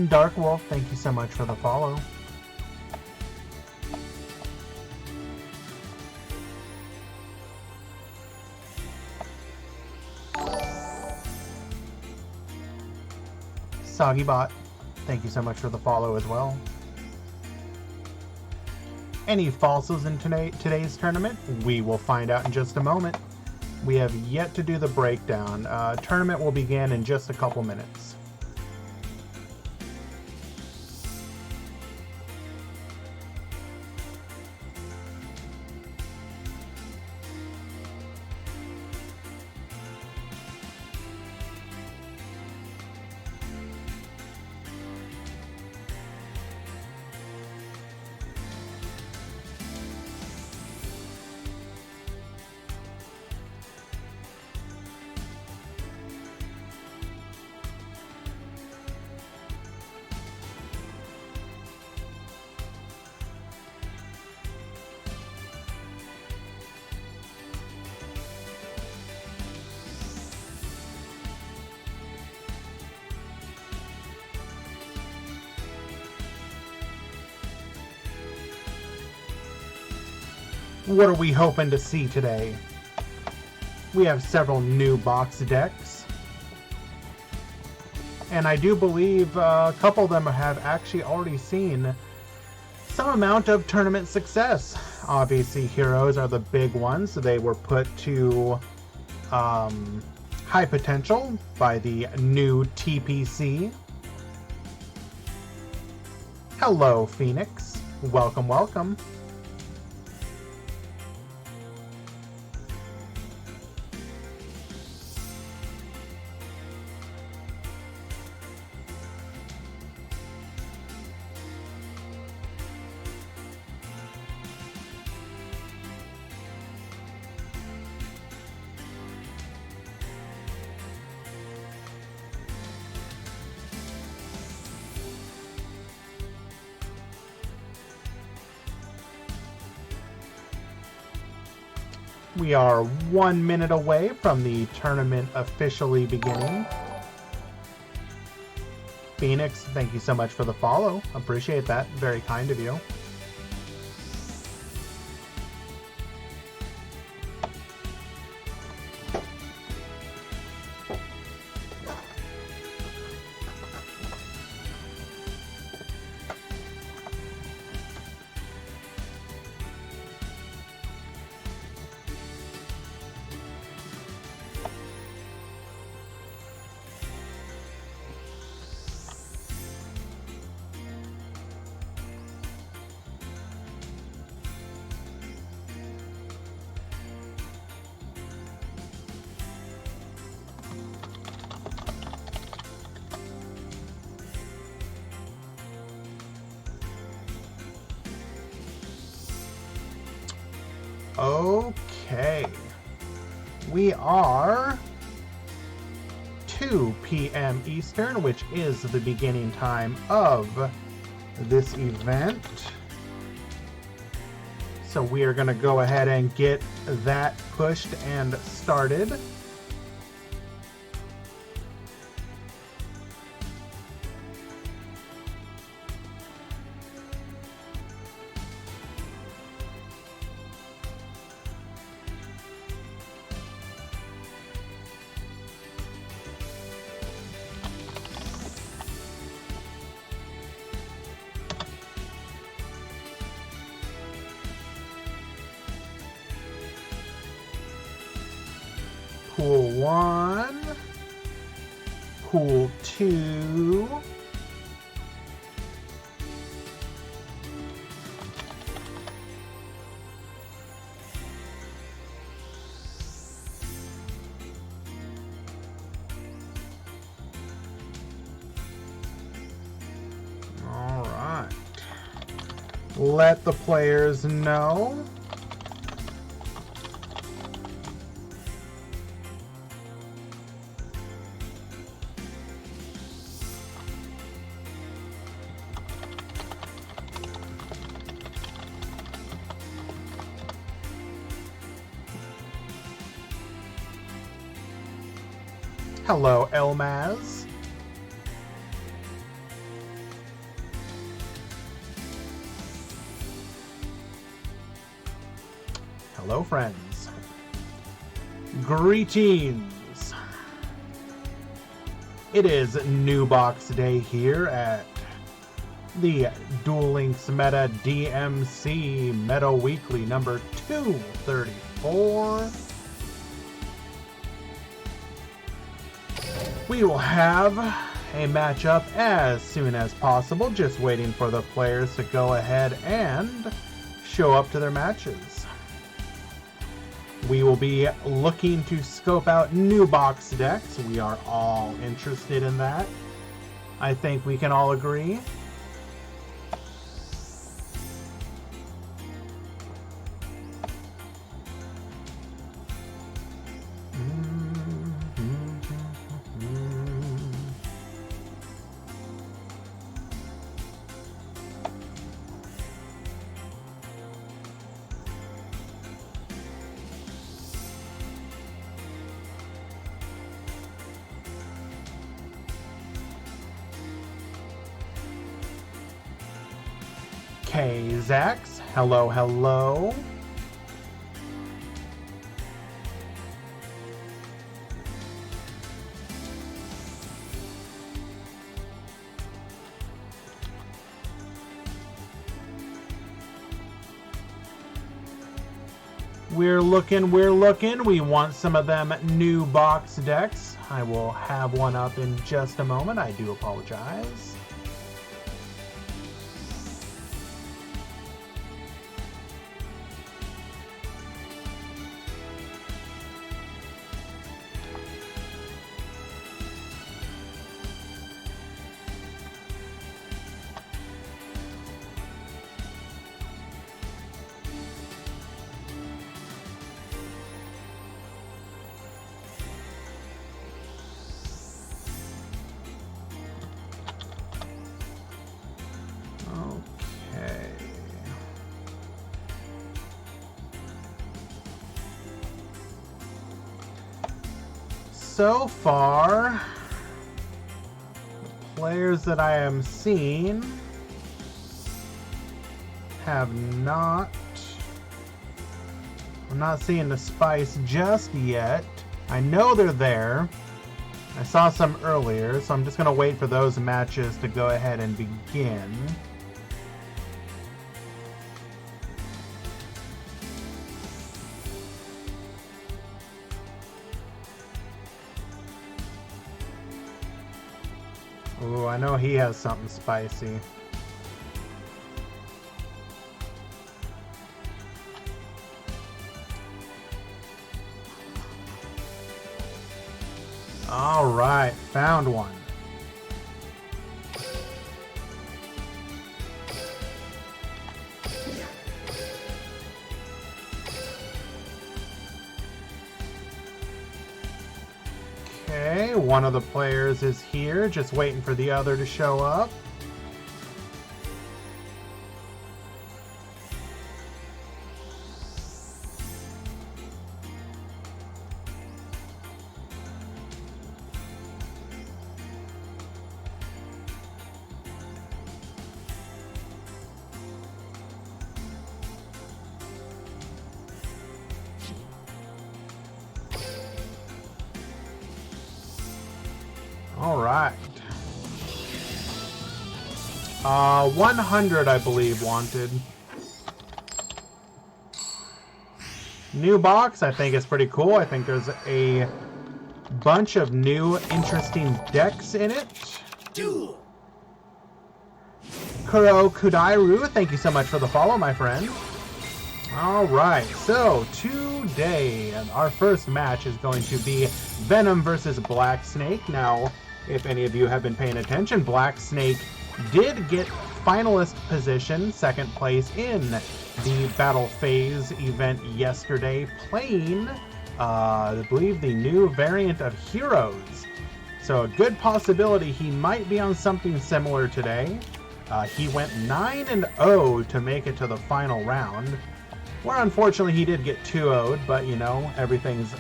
Dark Wolf, thank you so much for the follow. Soggybot, thank you so much for the follow as well. Any falsos in today's tournament? We will find out in just a moment. We have yet to do the breakdown. Tournament will begin in just a couple minutes. What are we hoping to see today? We have several new box decks. And I do believe a couple of them have actually already seen some amount of tournament success. Obviously, Heroes are the big ones. They were put to high potential by the new TPC. Hello, Phoenix. Welcome, welcome. We are 1 minute away from the tournament officially beginning. Phoenix, thank you so much for the follow. Appreciate that. Very kind of you. Okay. We are 2 p.m. Eastern, which is the beginning time of this event. So we are going to go ahead and get that pushed and started. Pool 1, Pool 2, all right. Let the players know. Hello, Elmaz. Hello, friends. Greetings. It is New Box Day here at the Duel Links Meta DMC Meta Weekly number 234. We will have a matchup as soon as possible, just waiting for the players to go ahead and show up to their matches. We will be looking to scope out new box decks. We are all interested in that. I think we can all agree. Zax, hello, hello. We're looking. We want some of them new box decks. I will have one up in just a moment. I do apologize. So far, the players that I am seeing have not... I'm not seeing the spice just yet. I know they're there. I saw some earlier, so I'm just going to wait for those matches to go ahead and begin. Ooh, I know he has something spicy. All right, found one. Okay, one of the players is here, just waiting for the other to show up. All right. 100, I believe, wanted. New box, I think is pretty cool. I think there's a bunch of new, interesting decks in it. Kuro Kudairu, thank you so much for the follow, my friend. All right, so today our first match is going to be Venom versus Black Snake. Now, if any of you have been paying attention, Black Snake did get finalist position, second place in the Battle Phase event yesterday, playing, I believe, the new variant of Heroes. So a good possibility he might be on something similar today. He went 9-0 to make it to the final round, where unfortunately he did get 2-0'd, but you know, everything's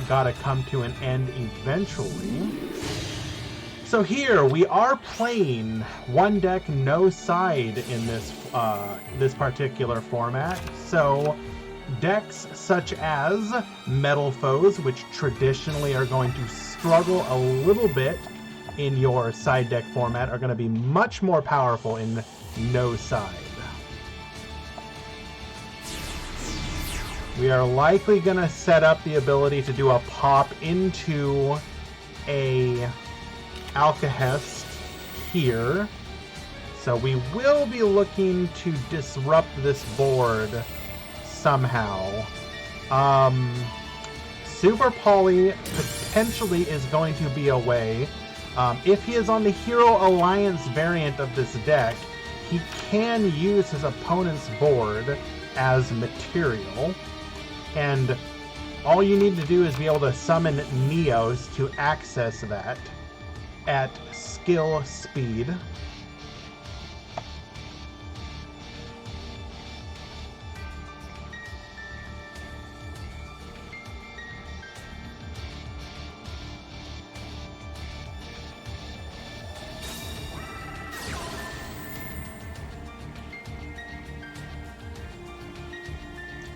gotta come to an end eventually. So here we are playing one deck, no side in this this particular format. So Decks such as Metal Foes, which traditionally are going to struggle a little bit in your side deck format, are going to be much more powerful in no side. We are likely going to set up the ability to do a pop into a Alcahest here. So we will be looking to disrupt this board somehow. Super Poly potentially is going to be a way. If he is on the Hero Alliance variant of this deck, he can use his opponent's board as material. And all you need to do is be able to summon Neos to access that at skill speed.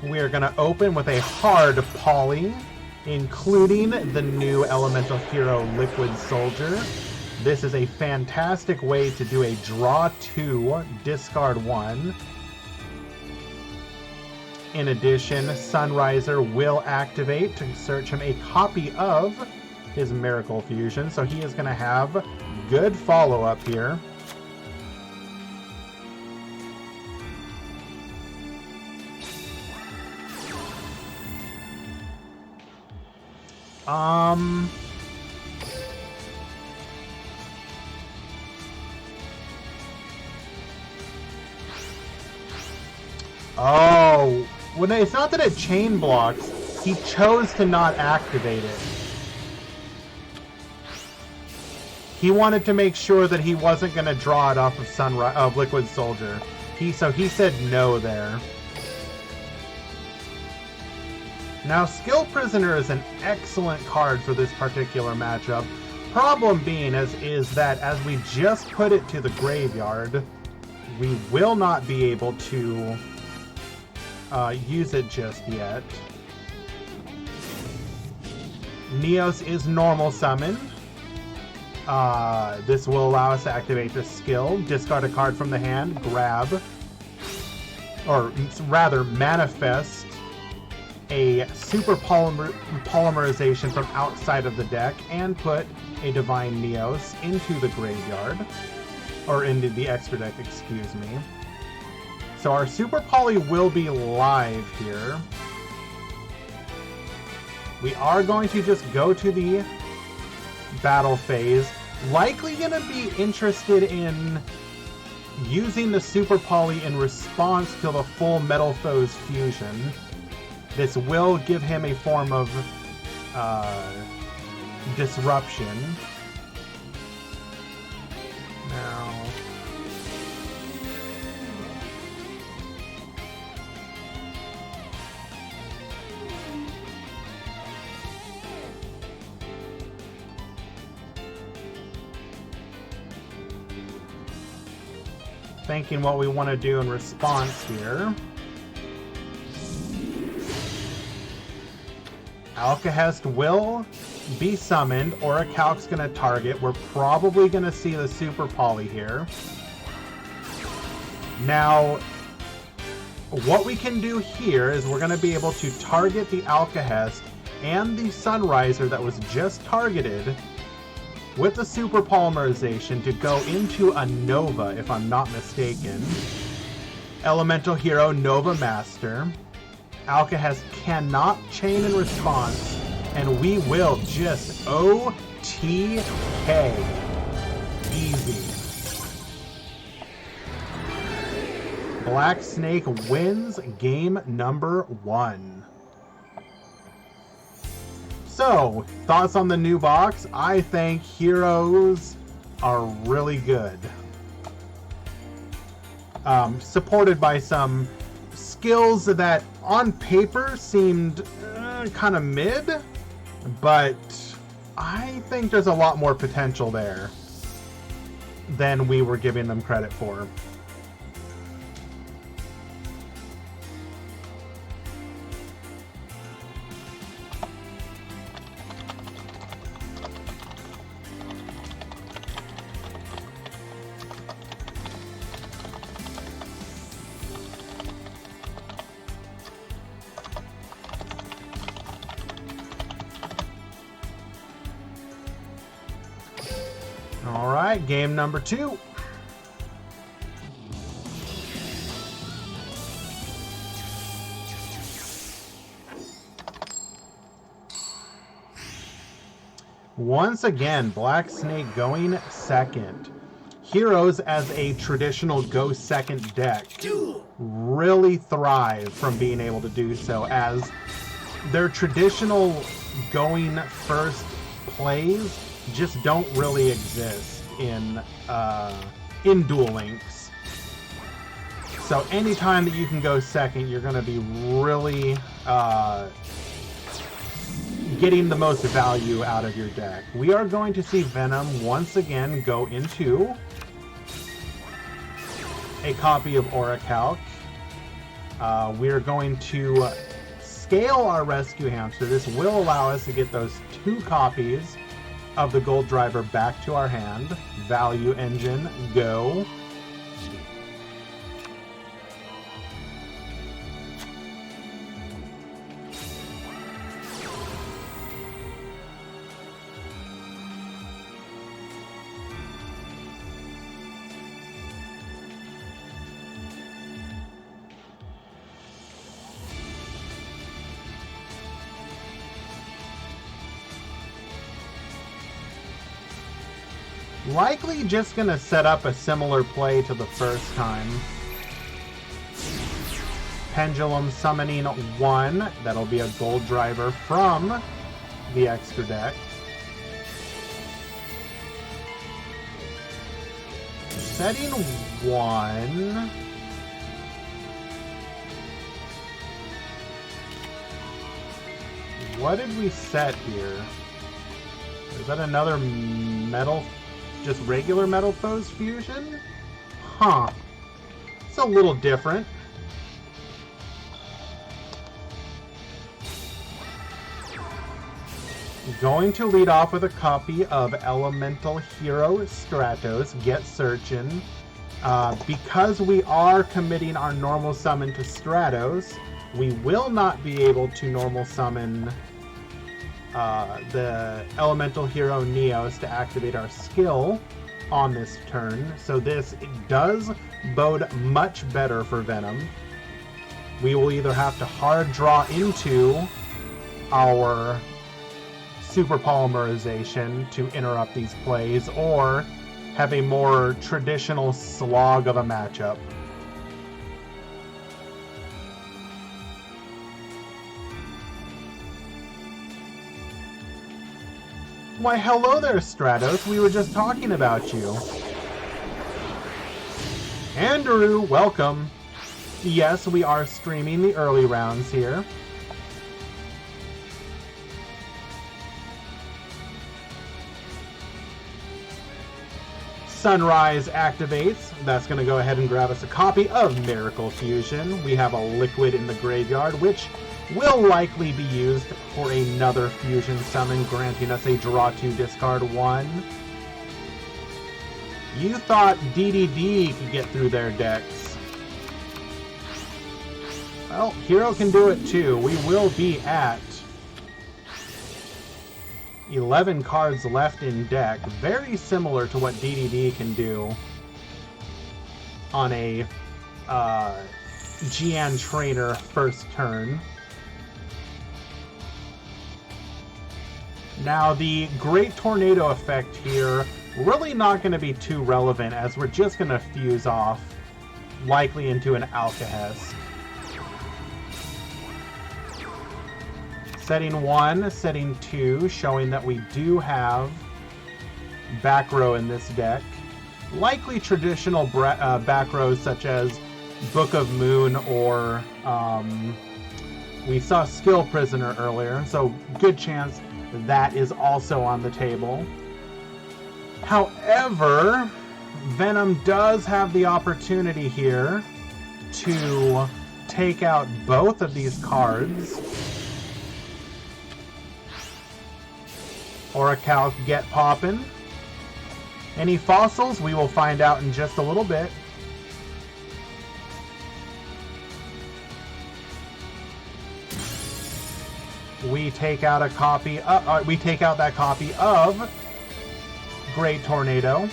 We are going to open with a hard Poly, including the new Elemental Hero Liquid Soldier. This is a fantastic way to do a draw 2, discard 1. In addition, Sunriser will activate to search him a copy of his Miracle Fusion, so he is going to have good follow-up here. Oh, well, it's not that it chain blocks. He chose to not activate it. He wanted to make sure that he wasn't going to draw it off of Liquid Soldier. So he said no there. Now, Skill Prisoner is an excellent card for this particular matchup. Problem being is that as we just put it to the graveyard, we will not be able to use it just yet. Neos is normal summoned. This will allow us to activate the skill, discard a card from the hand, grab, or rather manifest a super polymerization from outside of the deck and put a Divine Neos into the graveyard, or into the extra deck, excuse me. So our Super Poly will be live here. We are going to just go to the battle phase. Likely going to be interested in using the Super Poly in response to the full Metal Foes fusion. This will give him a form of disruption. Now, thinking what we want to do in response here. Alcahest will be summoned, or a Calc's going to target. We're probably going to see the Super Poly here. Now, what we can do here is we're going to be able to target the Alcahest and the Sunriser that was just targeted with the Super Polymerization to go into a Nova, if I'm not mistaken. Elemental Hero Nova Master. Alcahest cannot chain in response, and we will just OTK. Easy. Black Snake wins game number 1. So, thoughts on the new box? I think heroes are really good. Supported by some skills that on paper seemed kind of mid, but I think there's a lot more potential there than we were giving them credit for. right, game number 2. Once again, Black Snake going second. Heroes as a traditional go second deck really thrive from being able to do so, as their traditional going first plays just don't really exist in Duel Links. So anytime that you can go second, you're going to be really getting the most value out of your deck. We are going to see Venom once again go into a copy of Orichalc. We are going to scale our Rescue Hamster. This will allow us to get those 2 copies of the Gold Driver back to our hand. Value Engine, go. Likely just going to set up a similar play to the first time. Pendulum summoning 1. That'll be a Gold Driver from the extra deck. Setting 1. What did we set here? Is that another metal? Just regular Metal Foes fusion? Huh. It's a little different. Going to lead off with a copy of Elemental Hero Stratos, Get Searchin'. Because we are committing our normal summon to Stratos, we will not be able to normal summon the Elemental Hero Neos to activate our skill on this turn. So this does bode much better for Venom. We will either have to hard draw into our Super Polymerization to interrupt these plays, or have a more traditional slog of a matchup. Why, hello there, Stratos. We were just talking about you. Andrew, welcome. Yes, we are streaming the early rounds here. Sunrise activates. That's going to go ahead and grab us a copy of Miracle Fusion. We have a liquid in the graveyard, which will likely be used for another fusion summon, granting us a draw 2, discard 1. You thought DDD could get through their decks. Well, Hero can do it too. We will be at 11 cards left in deck, very similar to what DDD can do on a Gian Trainer first turn. Now, the Great Tornado effect here, really not going to be too relevant, as we're just going to fuse off, likely into an Alcahest. Setting 1, setting 2, showing that we do have back row in this deck. Likely traditional back rows such as Book of Moon, or we saw Skill Prisoner earlier, so good chance that is also on the table. However, Venom does have the opportunity here to take out both of these cards. Orichalc, get poppin'. Any fossils? We will find out in just a little bit. We take out that copy of Great Tornado.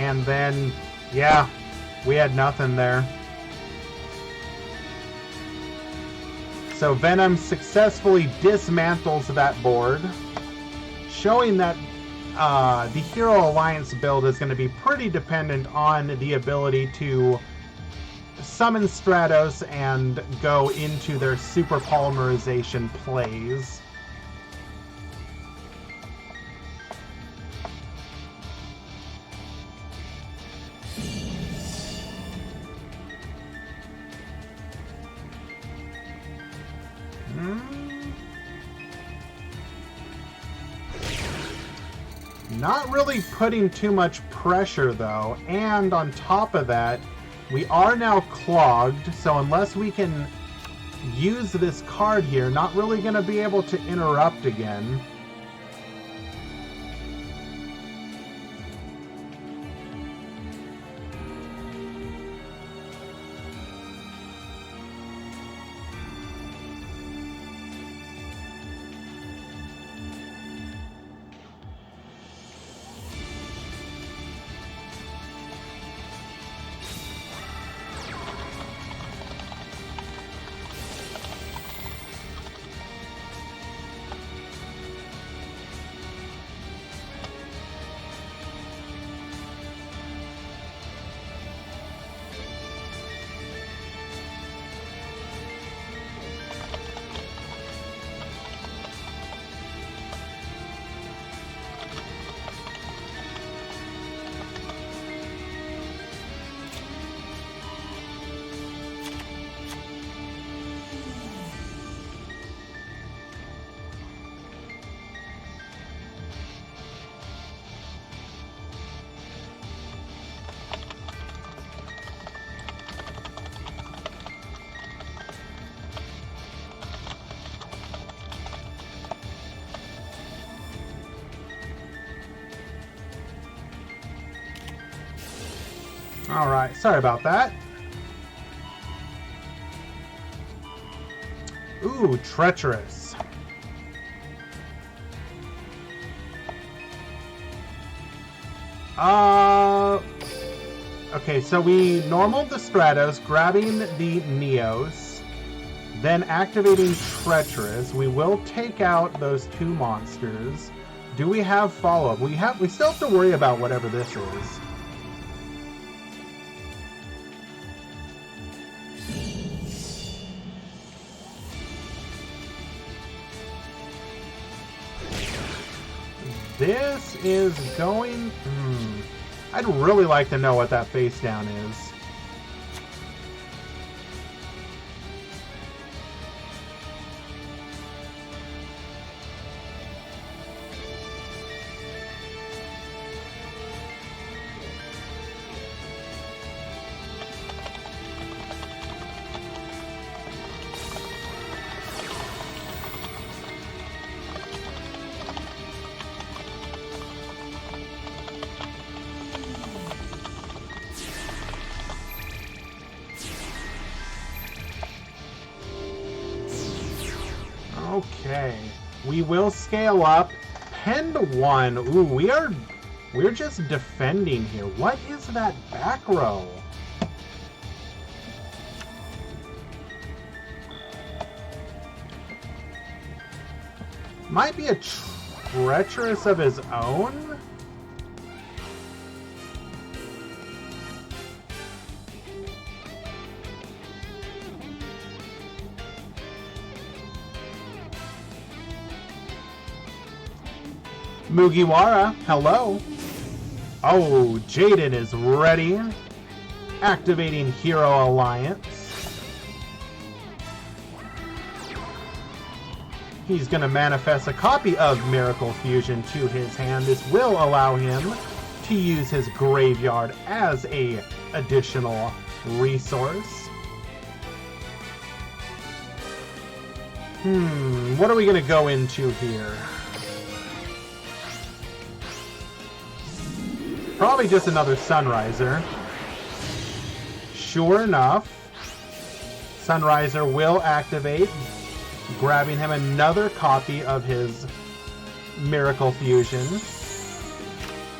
And then, yeah, we had nothing there. So Venom successfully dismantles that board, showing that the Hero Alliance build is going to be pretty dependent on the ability to summon Stratos and go into their super polymerization plays. Not really putting too much pressure though, and on top of that, we are now clogged, so unless we can use this card here, not really going to be able to interrupt again. Alright, sorry about that. Ooh, treacherous. Okay, so we normaled the Stratos, grabbing the Neos, then activating Treacherous. We will take out those two monsters. Do we have follow-up? We still have to worry about whatever this is. This is going... I'd really like to know what that face down is. Okay, we will scale up. Pen to 1. Ooh, we're just defending here. What is that back row? Might be a treacherous of his own. Mugiwara, hello. Oh, Jaden is ready. Activating Hero Alliance. He's going to manifest a copy of Miracle Fusion to his hand. This will allow him to use his graveyard as a additional resource. What are we going to go into here? Probably just another Sunriser. Sure enough, Sunriser will activate, grabbing him another copy of his Miracle Fusion.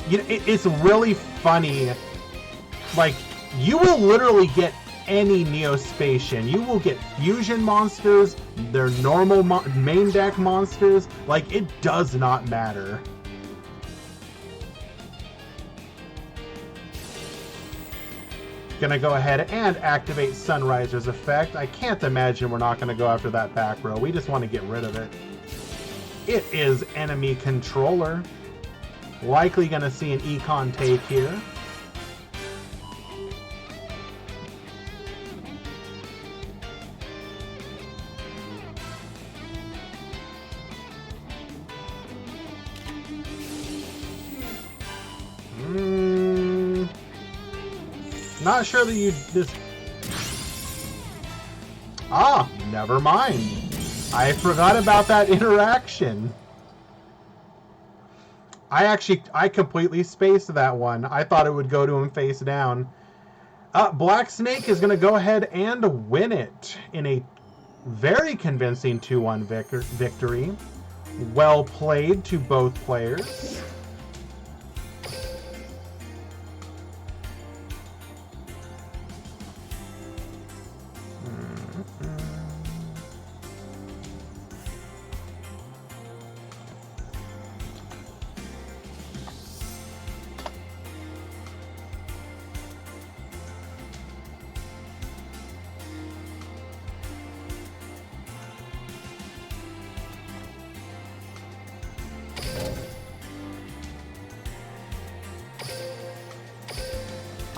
You know, it's really funny. Like, you will literally get any Neospacian. You will get fusion monsters, their normal main deck monsters. Like, it does not matter. Gonna go ahead and activate Sunriser's effect. I can't imagine we're not gonna go after that back row. We just want to get rid of it. It is enemy controller. Likely gonna see an Econ take here. Not sure that you just... Ah, never mind. I forgot about that interaction. I completely spaced that one. I thought it would go to him face down. Black Snake is going to go ahead and win it in a very convincing 2-1 victory. Well played to both players.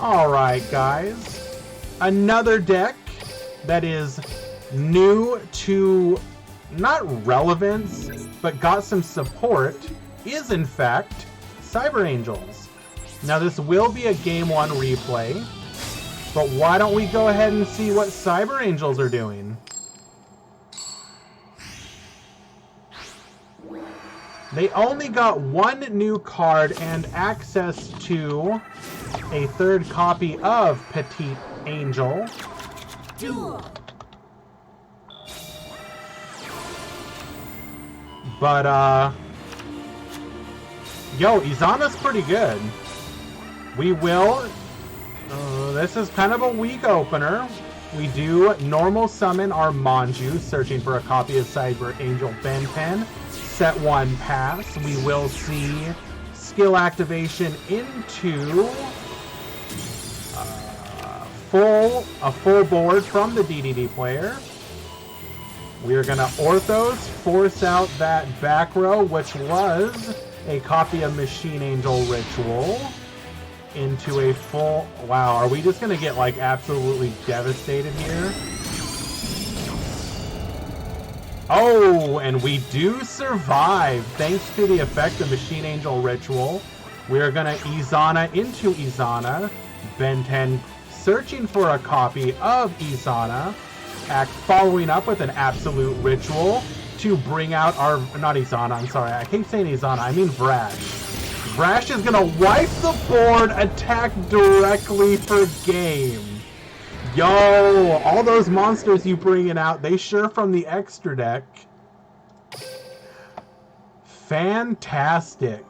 Alright, guys. Another deck that is new to, not relevance, but got some support, is in fact Cyber Angels. Now this will be a Game 1 replay, but why don't we go ahead and see what Cyber Angels are doing? They only got one new card and access to a third copy of Petite Angel. But, yo, Izana's pretty good. We will... this is kind of a weak opener. We do normal summon our Manju, searching for a copy of Cyber Angel Ben 10. Set 1 pass. We will see skill activation into a full board from the DDD player. We're gonna Orthos, force out that back row, which was a copy of Machine Angel Ritual, into a full... Wow, are we just gonna get like absolutely devastated here? Oh, and we do survive thanks to the effect of Machine Angel Ritual. We're gonna Izana into Izana. Ben 10 searching for a copy of Izana. Following up with an Absolute Ritual to bring out our... Not Izana, I'm sorry. I keep saying Izana. I mean Vrash. Vrash is gonna wipe the board, attack directly for game. Yo, all those monsters you bringing out, they sure from the extra deck. Fantastic.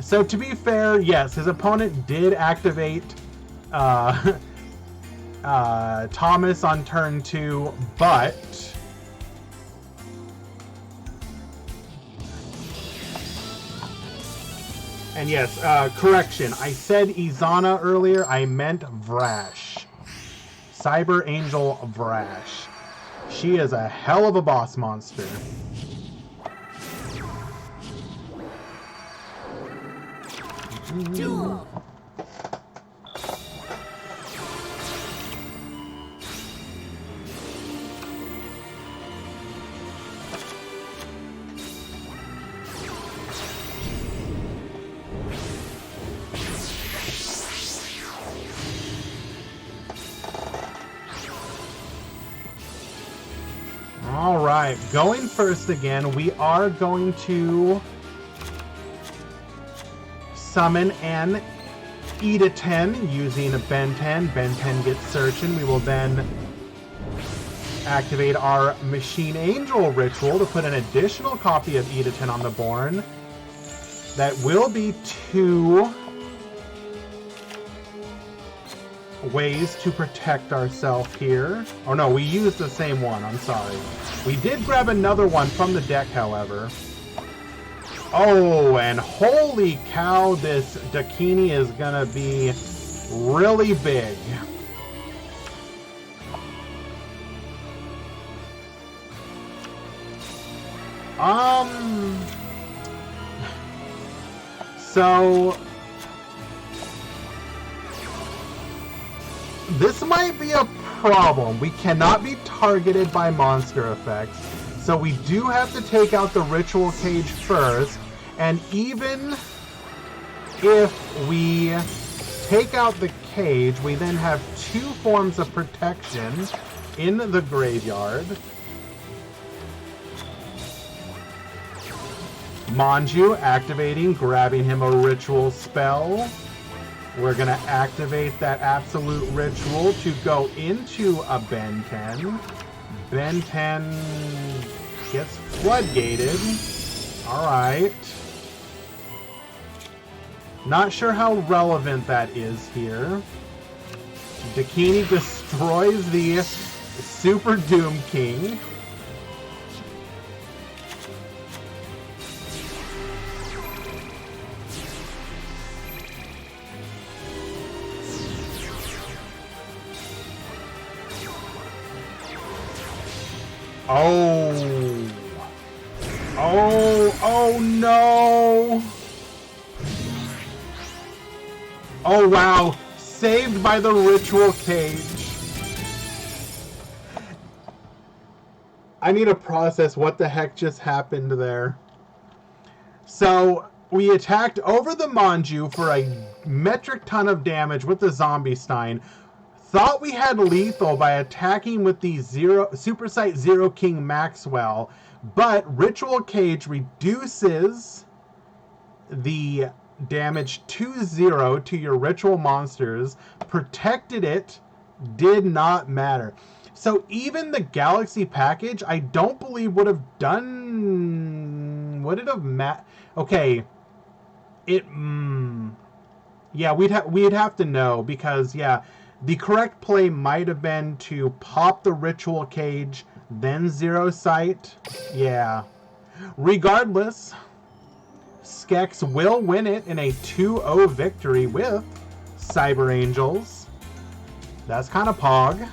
So to be fair, yes, his opponent did activate Thomas on turn 2, but... And yes, correction, I said Izana earlier, I meant Vrash. Cyber Angel Vrash. She is a hell of a boss monster. Alright, going first again, we are going to summon an Ida 10 using a Ben 10. Ben 10 gets searching. We will then activate our Machine Angel Ritual to put an additional copy of Ida 10 on the board. That will be 2 ways to protect ourselves here. Oh no, we used the same one, I'm sorry. We did grab another one from the deck, however. Oh, and holy cow, this Dakini is gonna be really big. So this might be a problem. We cannot be targeted by monster effects, so we do have to take out the Ritual Cage first, and even if we take out the cage, we then have 2 forms of protection in the graveyard. Manju activating, grabbing him a ritual spell. We're going to activate that absolute ritual to go into a Ben 10. Ben 10 gets floodgated. Alright. Not sure how relevant that is here. Dakini destroys the Super Doom King. Oh no! Oh wow, saved by the Ritual Cage. I need to process what the heck just happened there. So, we attacked over the Manju for a metric ton of damage with the Zombie Stein. Thought we had lethal by attacking with the Super Sight Zero King Maxwell, but Ritual Cage reduces the damage to 0 to your ritual monsters. Protected it, did not matter. So even the Galaxy package, I don't believe would have done... Would it have okay. It... yeah, we'd have to know, because, yeah... The correct play might have been to pop the Ritual Cage, then Zero Sight. Yeah. Regardless, Skex will win it in a 2-0 victory with Cyber Angels. That's kind of pog.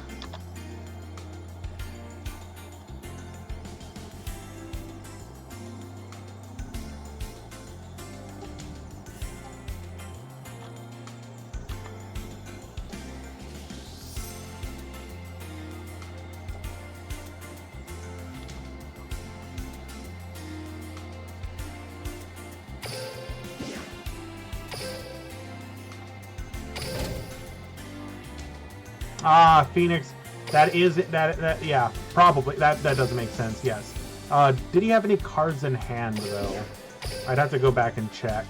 Ah, Phoenix. That is that yeah, probably that doesn't make sense. Yes. Did he have any cards in hand though? I'd have to go back and check.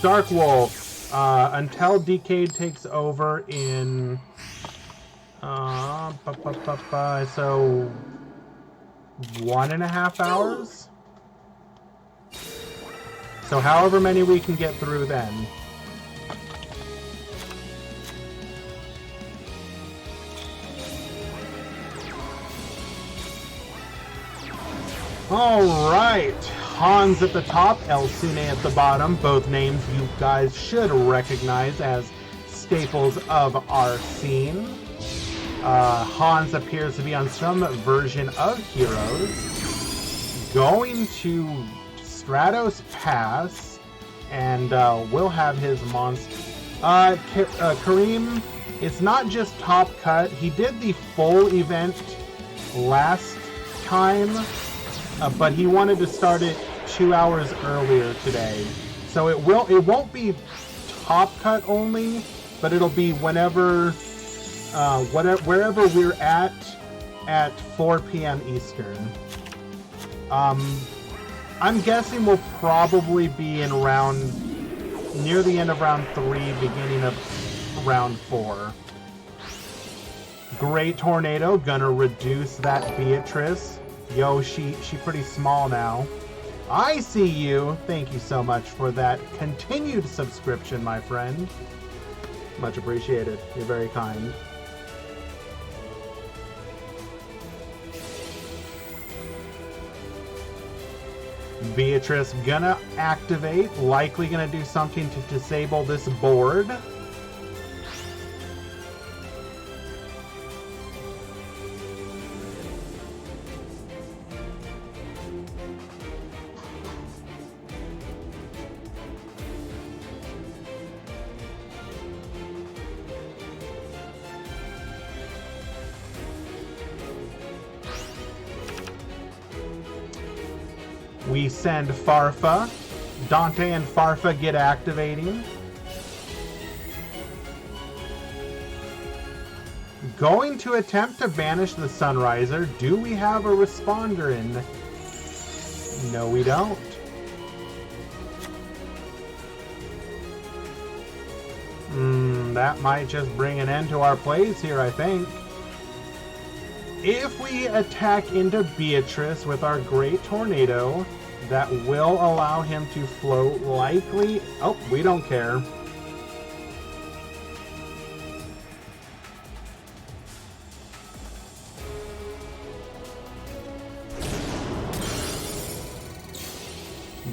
Dark Wolf. Until Decade takes over in so 1.5 hours. So however many we can get through then. Alright, Hans at the top, Elsune at the bottom, both names you guys should recognize as staples of our scene. Hans appears to be on some version of Heroes, going to Stratos Pass, and will have his monster. Kareem, it's not just Top Cut. He did the full event last time, but he wanted to start it 2 hours earlier today. So it won't be Top Cut only, but it'll be whenever. Wherever we're at 4 p.m. Eastern. I'm guessing we'll probably be in round near the end of round 3, beginning of round 4. Great Tornado, gonna reduce that Beatrice. Yo, she pretty small now. I see you. Thank you so much for that continued subscription, my friend. Much appreciated. You're very kind. Beatrice gonna activate, likely gonna do something to disable this board. We send Farfa. Dante and Farfa get activating. Going to attempt to banish the Sunriser. Do we have a responder in? No, we don't. That might just bring an end to our plays here, I think. If we attack into Beatrice with our Great Tornado, that will allow him to float likely... Oh, we don't care.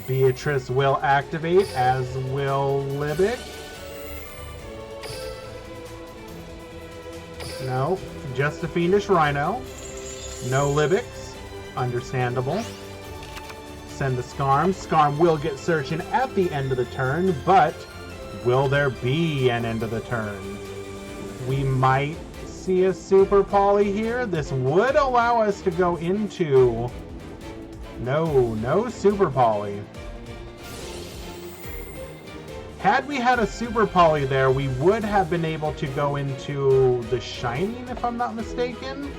Beatrice will activate, as will Libic. No, just a Fiendish Rhino. No Libics. Understandable. Send the Skarm. Skarm will get searching at the end of the turn, but will there be an end of the turn? We might see a Super Poly here. This would allow us to go into... No Super Poly. Had we had a Super Poly there, we would have been able to go into the Shining, if I'm not mistaken.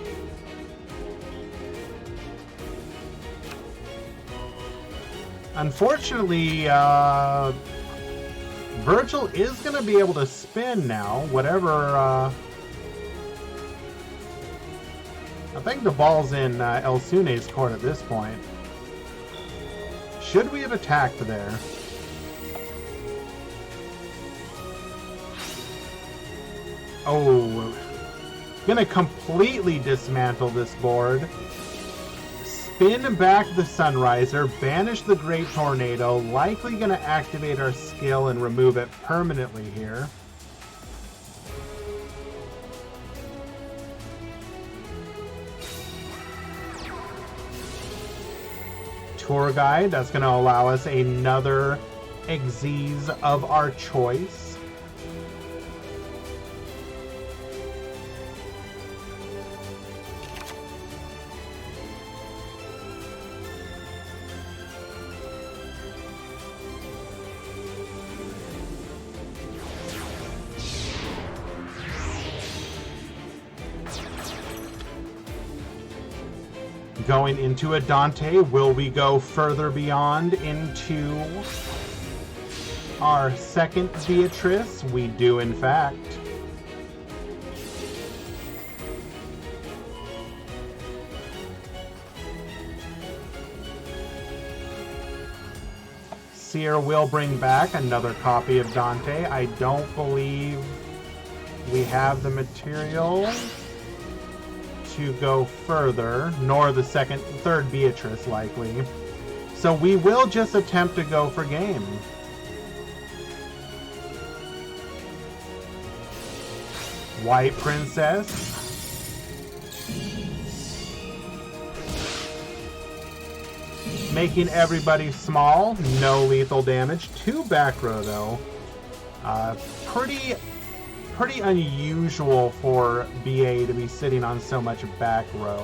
Unfortunately, Virgil is going to be able to spin now, whatever... I think the ball's in Elsune's court at this point. Should we have attacked there? Oh, gonna completely dismantle this board. Spin back the Sunriser, banish the Great Tornado, likely gonna activate our skill and remove it permanently here. Tour Guide, that's gonna allow us another Xyz of our choice. Going into a Dante, will we go further beyond into our second Beatrice? We do, in fact. Seer will bring back another copy of Dante. I don't believe we have the material to go further, nor the third Beatrice likely. So we will just attempt to go for game. White Princess. Making everybody small, no lethal damage. 2 back row though. Pretty unusual for BA to be sitting on so much back row.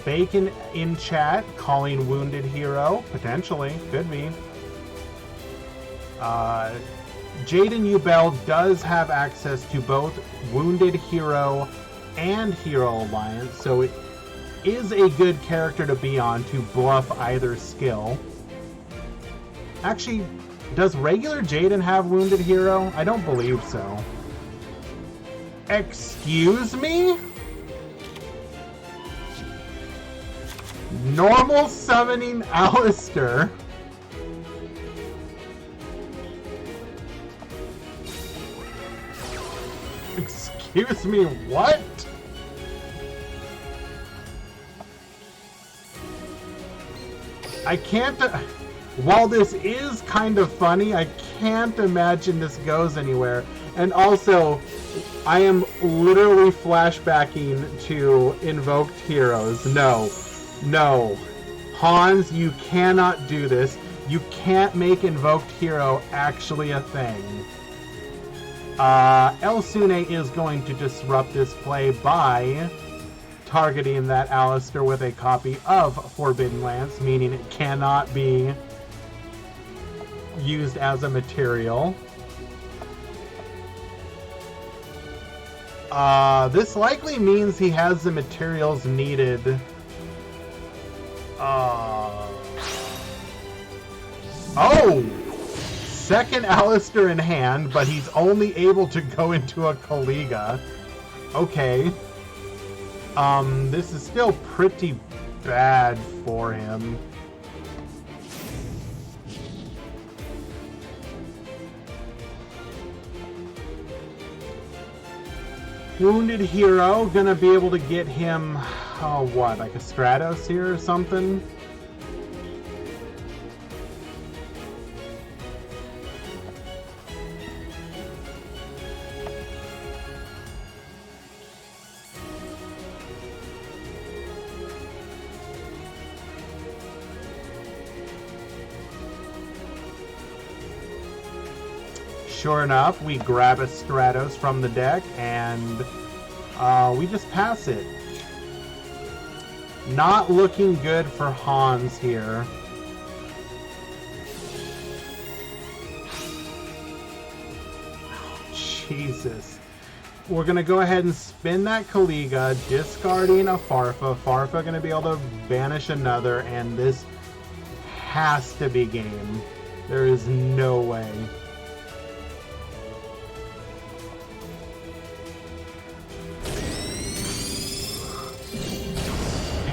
Bacon in chat, calling Wounded Hero. Potentially, could be. Jaden Ubel does have access to both Wounded Hero and Hero Alliance, so it is a good character to be on to bluff either skill. Actually, Does regular Jaden have Wounded Hero? I don't believe so. Excuse me? Normal summoning Alistair. Excuse me, what? I can't... While this is kind of funny, I can't imagine this goes anywhere. And also, I am literally flashbacking to Invoked Heroes. No. No. Hans, you cannot do this. You can't make Invoked Hero actually a thing. Elsune is going to disrupt this play by targeting that Alistair with a copy of Forbidden Lance, meaning it cannot be used as a material. This likely means he has the materials needed. Oh! Second Alistair in hand, but he's only able to go into a Kaliga. Okay. This is still pretty bad for him. Wounded Hero, gonna be able to get him, oh, what, like a Stratos here or something? Sure enough, we grab a Stratos from the deck, and we just pass it. Not looking good for Hans here. Oh, Jesus. We're going to go ahead and spin that Kaliga, discarding a Farfa. Farfa going to be able to banish another, and this has to be game. There is no way.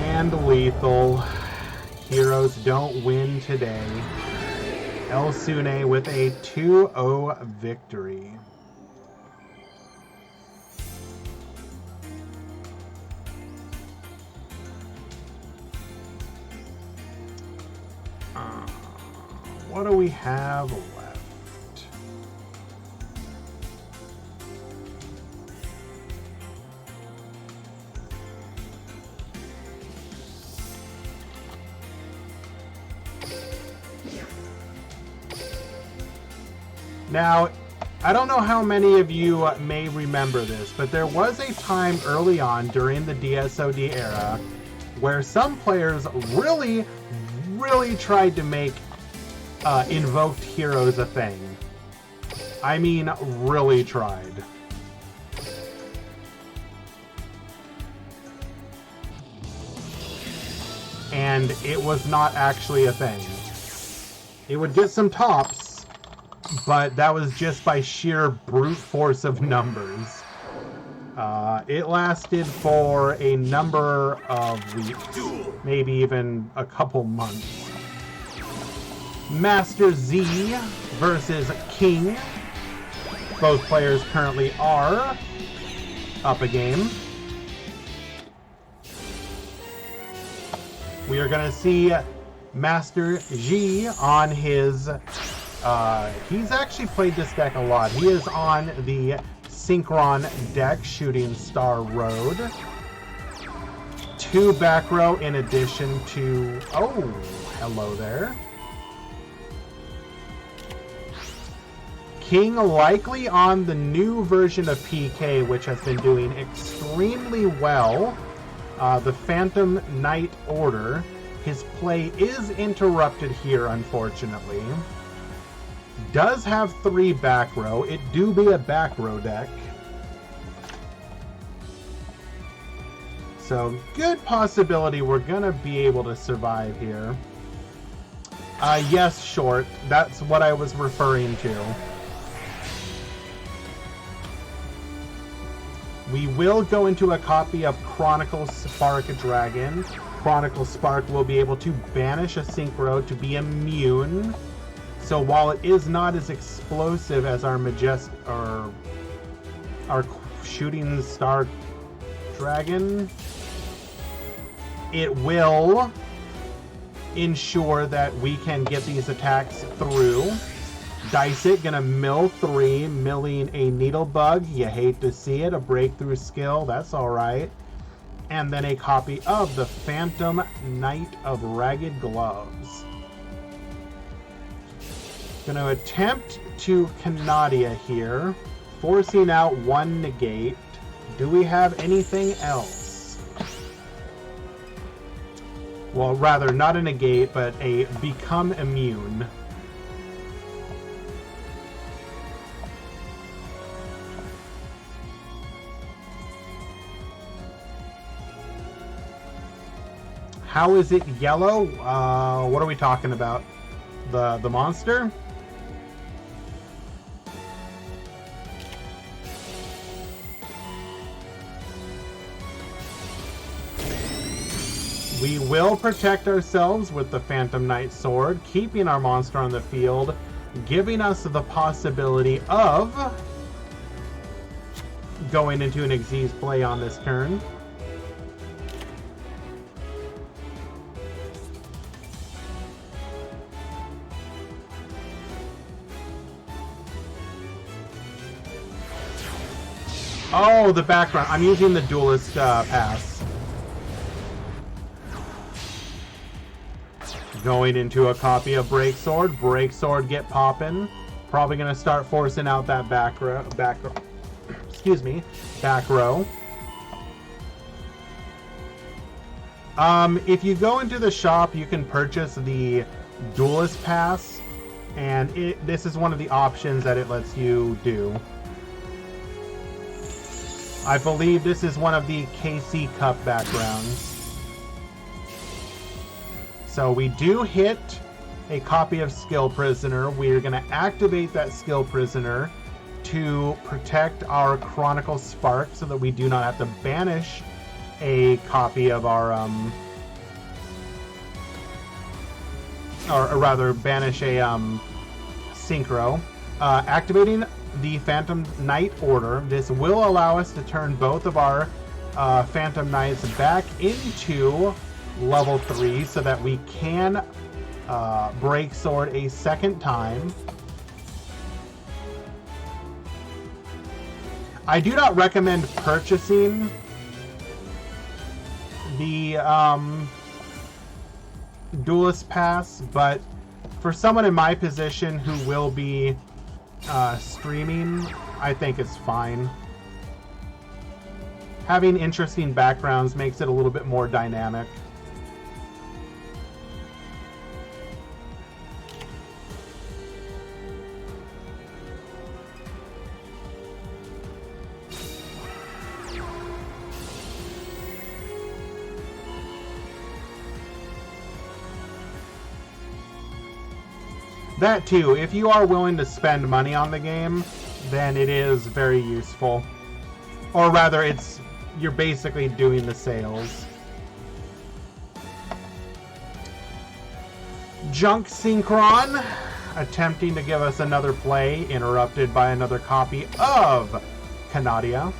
And lethal. Heroes don't win today. Elsune with a 2-0 victory. What do we have left? Now, I don't know how many of you may remember this, but there was a time early on during the DSOD era where some players really tried to make Invoked Heroes a thing. I mean, really tried. And it was not actually a thing. It would get some tops, but that was just by sheer brute force of numbers. It lasted for a number of weeks, maybe even a couple months. Master Z versus King. Both players currently are up a game. We are going to see Master G on his... he's actually played this deck a lot. He is on the Synchron deck, Shooting Star Road. 2 back row in addition to... Oh, hello there. King likely on the new version of PK, which has been doing extremely well. The Phantom Knight Order. His play is interrupted here, unfortunately. Does have 3 back row. It do be a back row deck. So, good possibility we're going to be able to survive here. Yes, Short. That's what I was referring to. We will go into a copy of Chronicle Spark Dragon. Chronicle Spark will be able to banish a Synchro to be immune. So while it is not as explosive as our our Shooting Star Dragon, it will ensure that we can get these attacks through. Dice It, gonna mill 3, milling a Needle Bug. You hate to see it. A breakthrough skill, that's alright. And then a copy of the Phantom Knight of Ragged Gloves. Gonna attempt to Canadia here, forcing out 1 negate. Do we have anything else? Well, rather, not a negate, but a become immune. How is it yellow? What are we talking about? The monster? We will protect ourselves with the Phantom Knight Sword, keeping our monster on the field, giving us the possibility of going into an Xyz play on this turn. Oh, the background. I'm using the Duelist pass. Going into a copy of Break Sword. Break Sword, get poppin'. Probably going to start forcing out that back row. Excuse me. Back row. If you go into the shop, you can purchase the Duelist pass. And this is one of the options that it lets you do. I believe this is one of the KC Cup backgrounds. So we do hit a copy of Skill Prisoner. We're going to activate that Skill Prisoner to protect our Chronicle Spark so that we do not have to banish a copy of our, or rather banish a Synchro. Activating the Phantom Knight order. This will allow us to turn both of our Phantom Knights back into level 3 so that we can break sword a second time. I do not recommend purchasing the Duelist Pass, but for someone in my position who will be streaming, I think it's fine. Having interesting backgrounds makes it a little bit more dynamic. That too, if you are willing to spend money on the game, then it is very useful. Or rather, you're basically doing the sales. Junk Synchron, attempting to give us another play, interrupted by another copy of Canadia.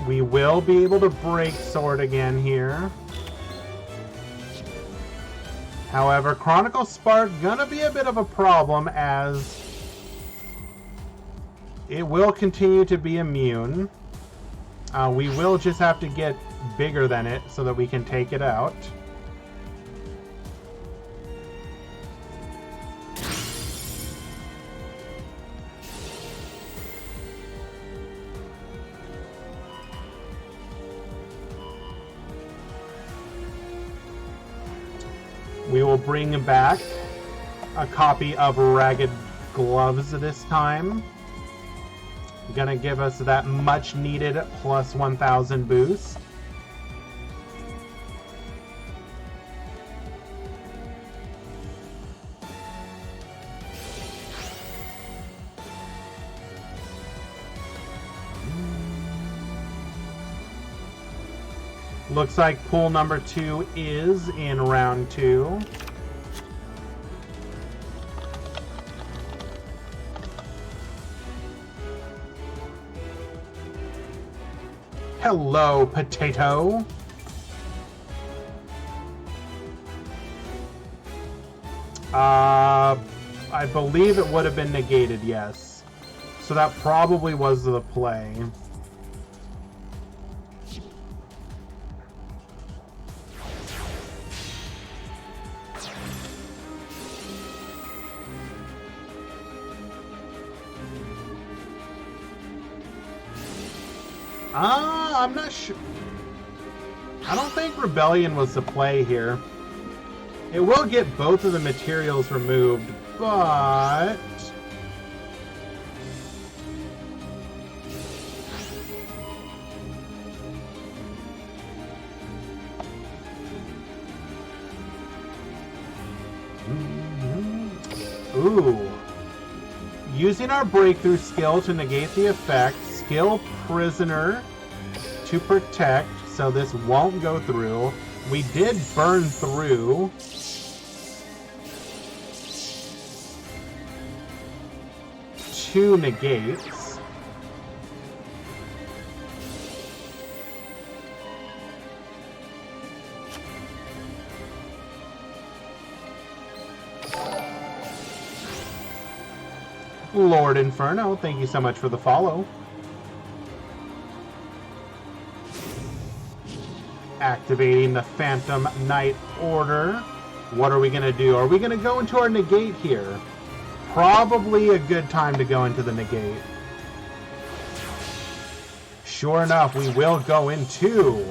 We will be able to break sword again here. However, Chronicle Spark gonna be a bit of a problem as it will continue to be immune. We will just have to get bigger than it so that we can take it out. We will bring back a copy of Ragged Gloves this time. Gonna give us that much needed plus 1000 boost. Looks like pool number 2 is in round 2. Hello, potato. I believe it would have been negated, yes. So that probably was the play. I'm not sure. I don't think Rebellion was the play here. It will get both of the materials removed, but... Ooh. Using our breakthrough skill to negate the effect, skill Prisoner to protect, so this won't go through. We did burn through. Two negates. Lord Inferno, thank you so much for the follow. Activating the Phantom Knight Order. What are we going to do? Are we going to go into our negate here? Probably a good time to go into the negate. Sure enough, we will go into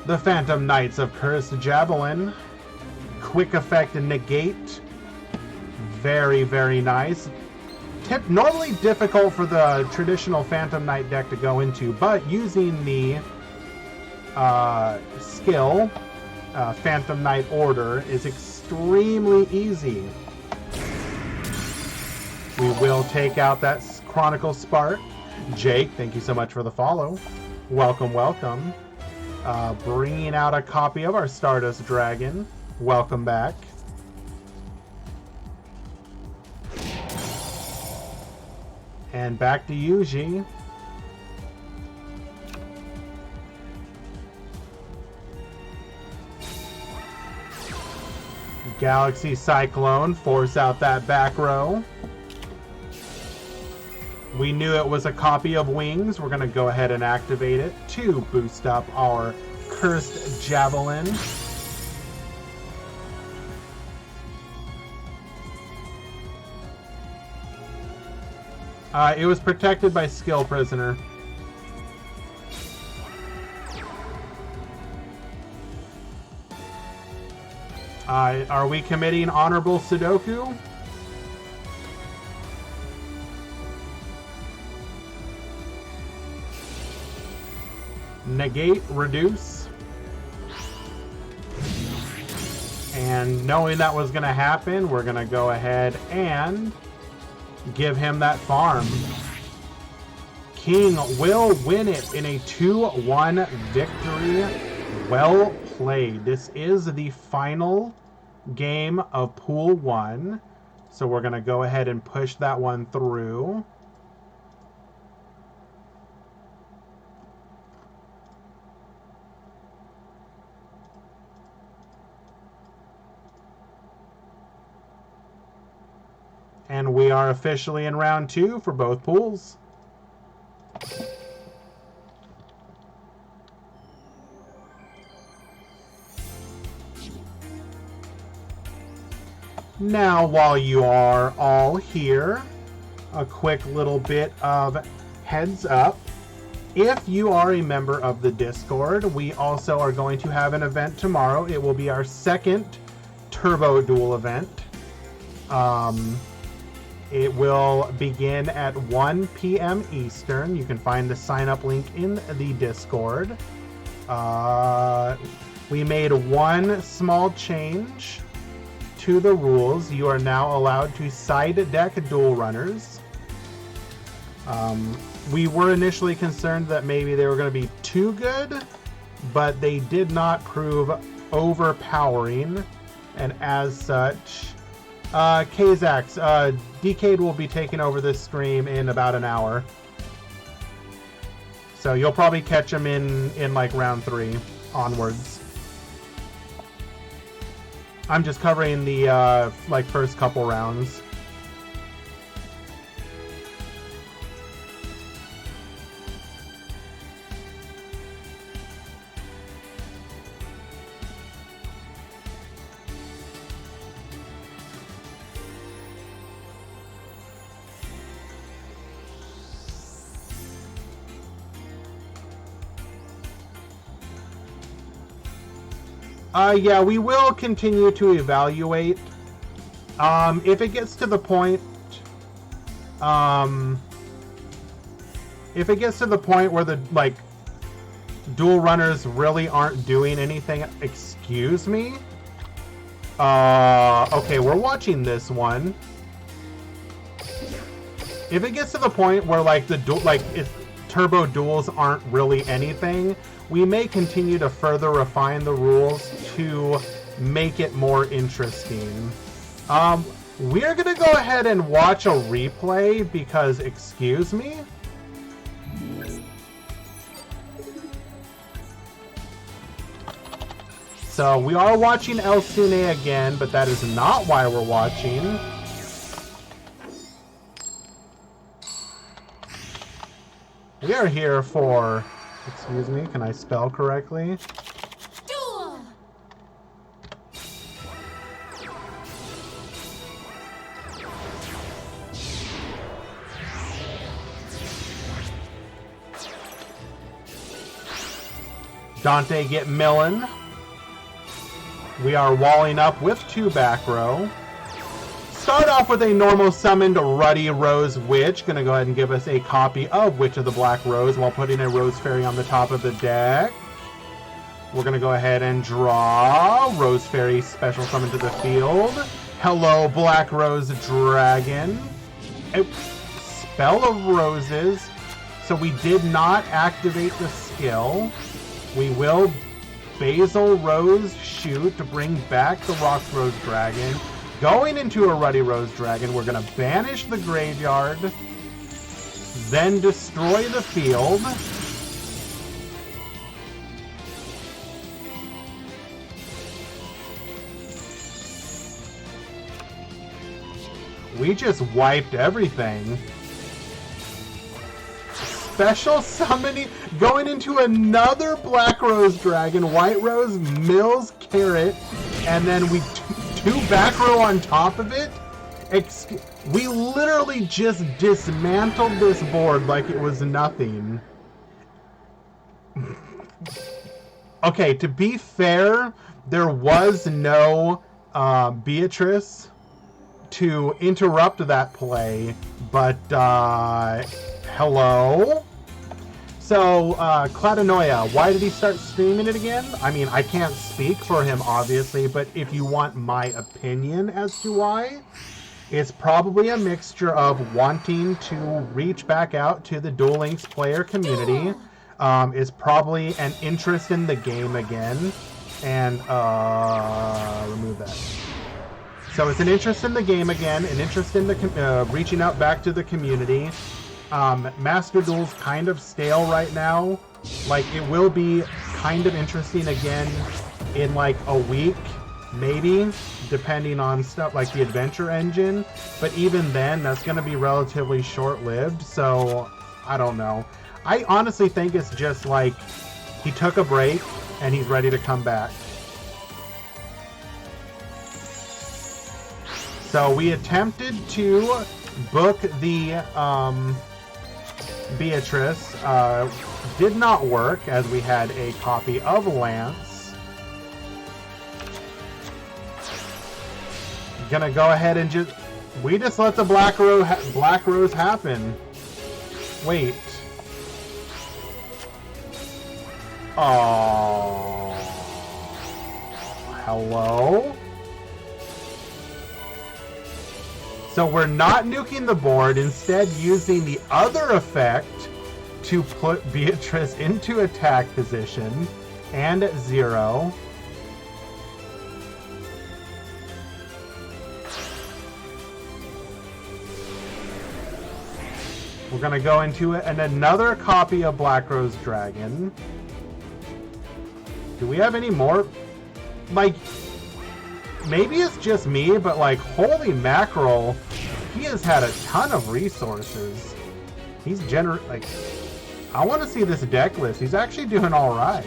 the Phantom Knights of Cursed Javelin. Quick effect and negate. Very, very nice. Normally difficult for the traditional Phantom Knight deck to go into, but using the skill, Phantom Knight Order, is extremely easy. We will take out that Chronicle Spark. Jake, thank you so much for the follow. Welcome, welcome. Bringing out a copy of our Stardust Dragon. Welcome back. And back to you, G. Galaxy Cyclone, force out that back row. We knew it was a copy of Wings. We're going to go ahead and activate it to boost up our Cursed Javelin. It was protected by Skill Prisoner. Are we committing Honorable Sudoku? Negate, reduce. And knowing that was going to happen, we're going to go ahead and give him that farm. King will win it in a 2-1 victory. Well played. This is the final game of Pool 1. So we're going to go ahead and push that one through. And we are officially in round 2 for both pools. Now, while you are all here, a quick little bit of heads up. if you are a member of the Discord, we also are going to have an event tomorrow. It will be our second Turbo Duel event. It will begin at 1 p.m. Eastern. You can find the sign-up link in the Discord. We made one small change to the rules. You are now allowed to side deck duel runners. We were initially concerned that maybe they were going to be too good, but they did not prove overpowering, and as such, Kazax, Decade will be taking over this stream in about an hour. So you'll probably catch him in like round 3 onwards. I'm just covering the like first couple rounds. Yeah, we will continue to evaluate. If it gets to the point, where the like duel runners really aren't doing anything, excuse me. Okay, we're watching this one. If it gets to the point where like turbo duels aren't really anything, we may continue to further refine the rules to make it more interesting. We're gonna go ahead and watch a replay because, excuse me? So we are watching El Sune again, but that is not why we're watching. We are here for... Excuse me, can I spell correctly? Duel. Dante get millin'. We are walling up with 2 back row. Start off with a normal summoned Ruddy Rose Witch. Gonna go ahead and give us a copy of Witch of the Black Rose while putting a Rose Fairy on the top of the deck. We're gonna go ahead and draw Rose Fairy special summon to the field. Hello, Black Rose Dragon. Spell of Roses. So we did not activate the skill. We will Basil Rose Shoot to bring back the Rox Rose Dragon. Going into a Ruddy Rose Dragon, we're going to banish the graveyard, then destroy the field. We just wiped everything. Special summoning, going into another Black Rose Dragon, White Rose, Mills, Carrot, and then we... 2 back row on top of it? We literally just dismantled this board like it was nothing. Okay, to be fair, there was no Beatrice to interrupt that play, but hello? So, Cladanoia, why did he start streaming it again? I mean, I can't speak for him, obviously, but if you want my opinion as to why, it's probably a mixture of wanting to reach back out to the Duel Links player community. It's probably an interest in the game again, and, remove that. So it's an interest in the game again, an interest in the reaching out back to the community. Master Duel's kind of stale right now. Like, it will be kind of interesting again in like a week, maybe, depending on stuff like the Adventure Engine. But even then, that's going to be relatively short-lived, so I don't know. I honestly think it's just like he took a break and he's ready to come back. So we attempted to book the Beatrice did not work, as we had a copy of Lance. Gonna go ahead and we just let the Black Rose happen. Wait. Oh. Hello? So we're not nuking the board, instead using the other effect to put Beatrice into attack position and at 0. We're gonna go into it and another copy of Black Rose Dragon. Do we have any more? Like, maybe it's just me, but like, holy mackerel, he has had a ton of resources. He's like, I want to see this deck list. He's actually doing all right.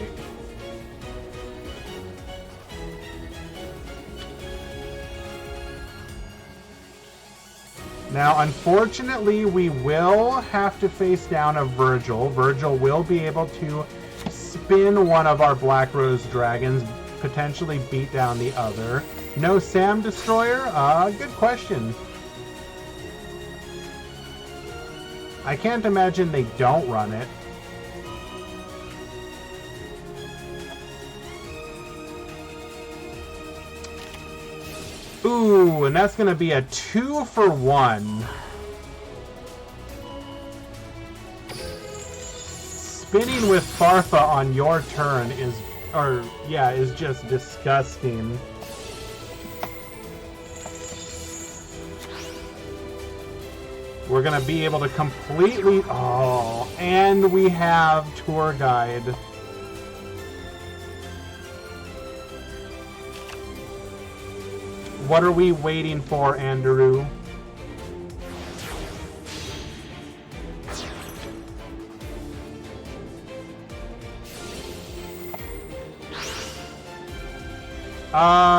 Now, unfortunately, we will have to face down a Virgil. Virgil will be able to spin one of our Black Rose Dragons, potentially beat down the other. No Sam Destroyer? Good question. I can't imagine they don't run it. Ooh, and that's gonna be a 2-for-1. Spinning with Farfa on your turn is just disgusting. We're gonna be able to completely... Oh, and we have Tour Guide. What are we waiting for, Andrew?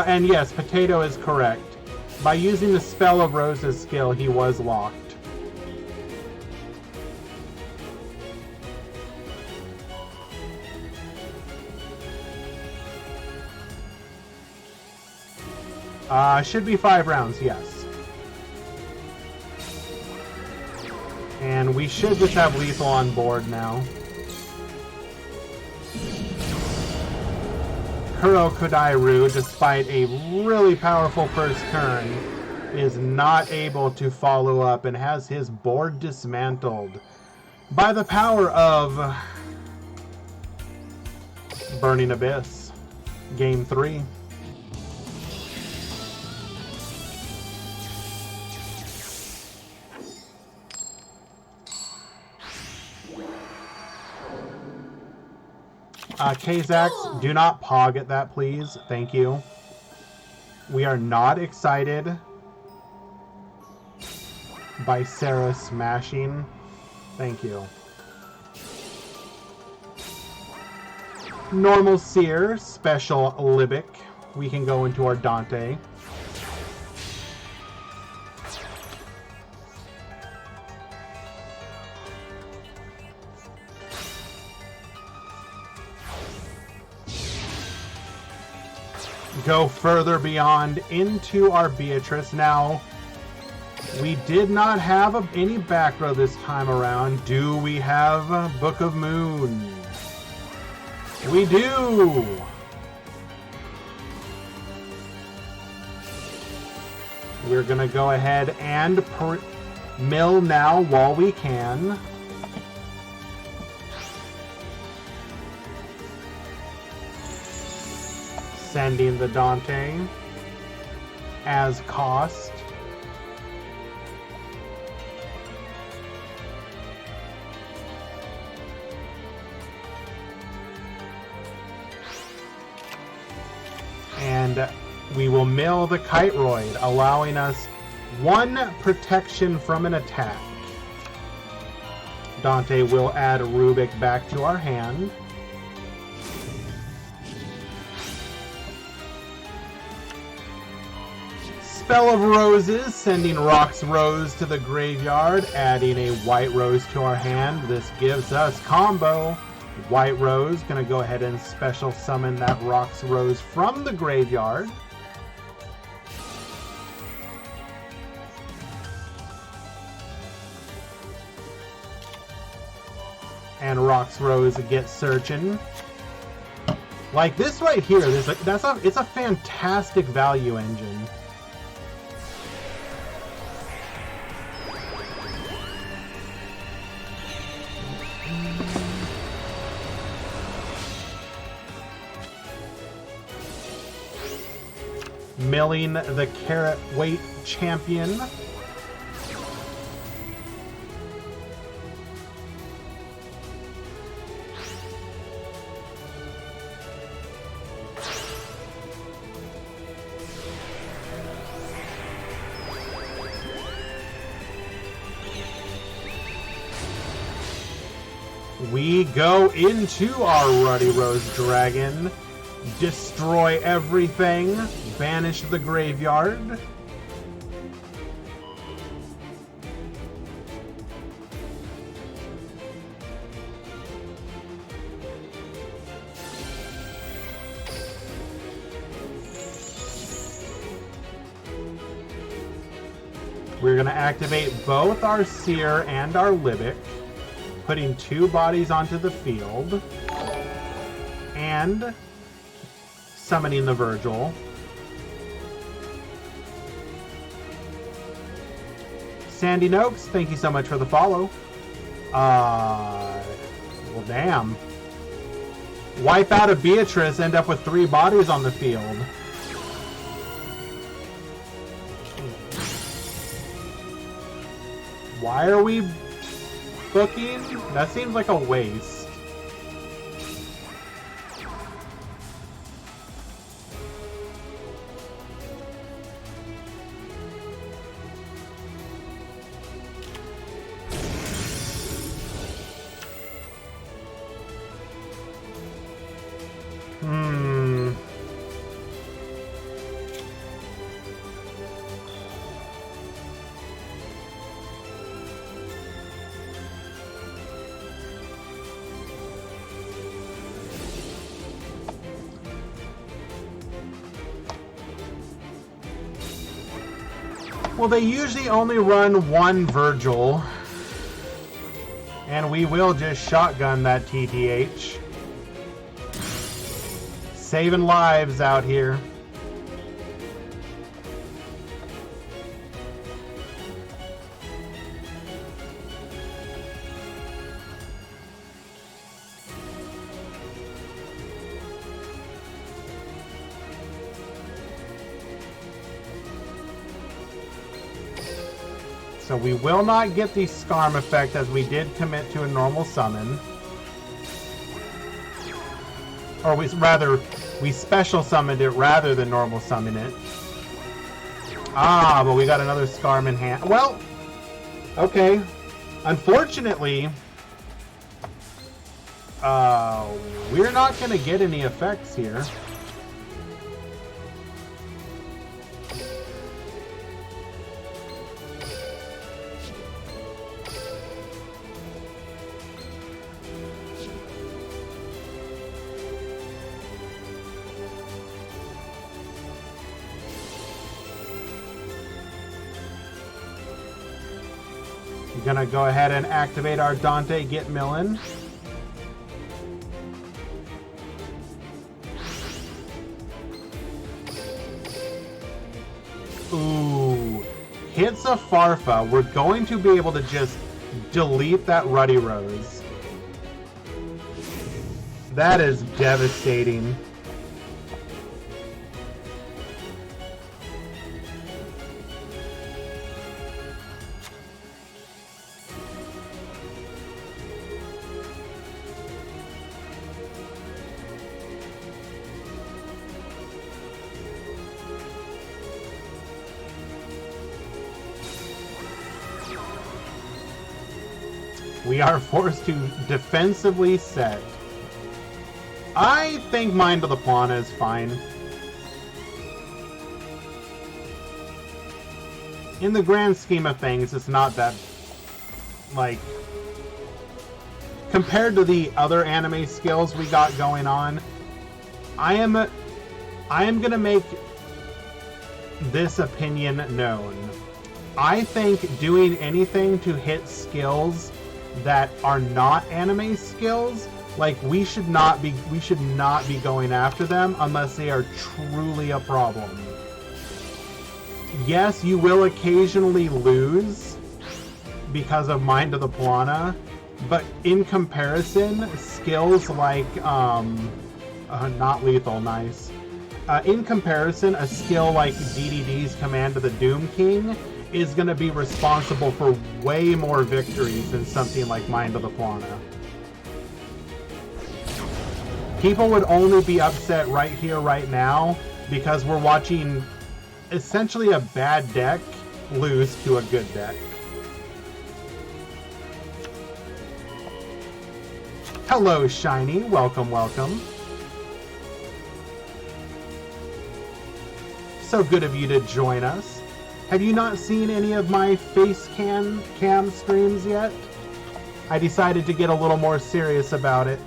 And yes, Potato is correct. By using the Spell of Rose's skill, he was locked. Should be 5 rounds, yes. And we should just have lethal on board now. Kuro Kodairu, despite a really powerful first turn, is not able to follow up and has his board dismantled by the power of Burning Abyss. Game 3. Kazax, do not pog at that, please. Thank you. We are not excited by Sarah smashing. Thank you. Normal Seer, special Libic. We can go into our Dante. Go further beyond into our Beatrice. Now, we did not have any back row this time around. Do we have Book of Moon? We do! We're gonna go ahead and mill now while we can. Sending the Dante as cost. And we will mill the Kiteroid, allowing us 1 protection from an attack. Dante will add Rubik back to our hand. Spell of Roses, sending Rock's Rose to the graveyard, adding a White Rose to our hand. This gives us combo. White Rose, gonna go ahead and special summon that Rock's Rose from the graveyard. And Rock's Rose gets searching. Like this right here, it's a fantastic value engine. Milling the Carrot Weight Champion. We go into our Ruddy Rose Dragon, destroy everything, banish the graveyard. We're going to activate both our Seer and our Libic, putting 2 bodies onto the field, and summoning the Virgil. Sandy Noakes, thank you so much for the follow. Well, damn. Wipe out a Beatrice, end up with 3 bodies on the field. Why are we booking? That seems like a waste. Well, they usually only run 1 Virgil, and we will just shotgun that TTH. Saving lives out here. So we will not get the Scarm effect as we did commit to a normal summon. Or we special summoned it rather than normal summon it. Ah, but we got another Scarm in hand. Well, okay. Unfortunately, we're not going to get any effects here. Gonna go ahead and activate our Dante Get Millin. Ooh, hits a Farfa. We're going to be able to just delete that Ruddy Rose. That is devastating. We are forced to defensively set. I think Mind of the Pawn is fine. in the grand scheme of things, it's not that, like, compared to the other anime skills we got going on, I am gonna make this opinion known. I think doing anything to hit skills that are not anime skills, like, we should not be going after them unless they are truly a problem. Yes, you will occasionally lose because of Mind of the Piranha, but in comparison, skills like, not lethal, nice. In comparison, a skill like DDD's Command of the Doom King is going to be responsible for way more victories than something like Mind of the Piranha. People would only be upset right here, right now, because we're watching essentially a bad deck lose to a good deck. Hello, Shiny. Welcome, welcome. So good of you to join us. Have you not seen any of my face cam streams yet? I decided to get a little more serious about it.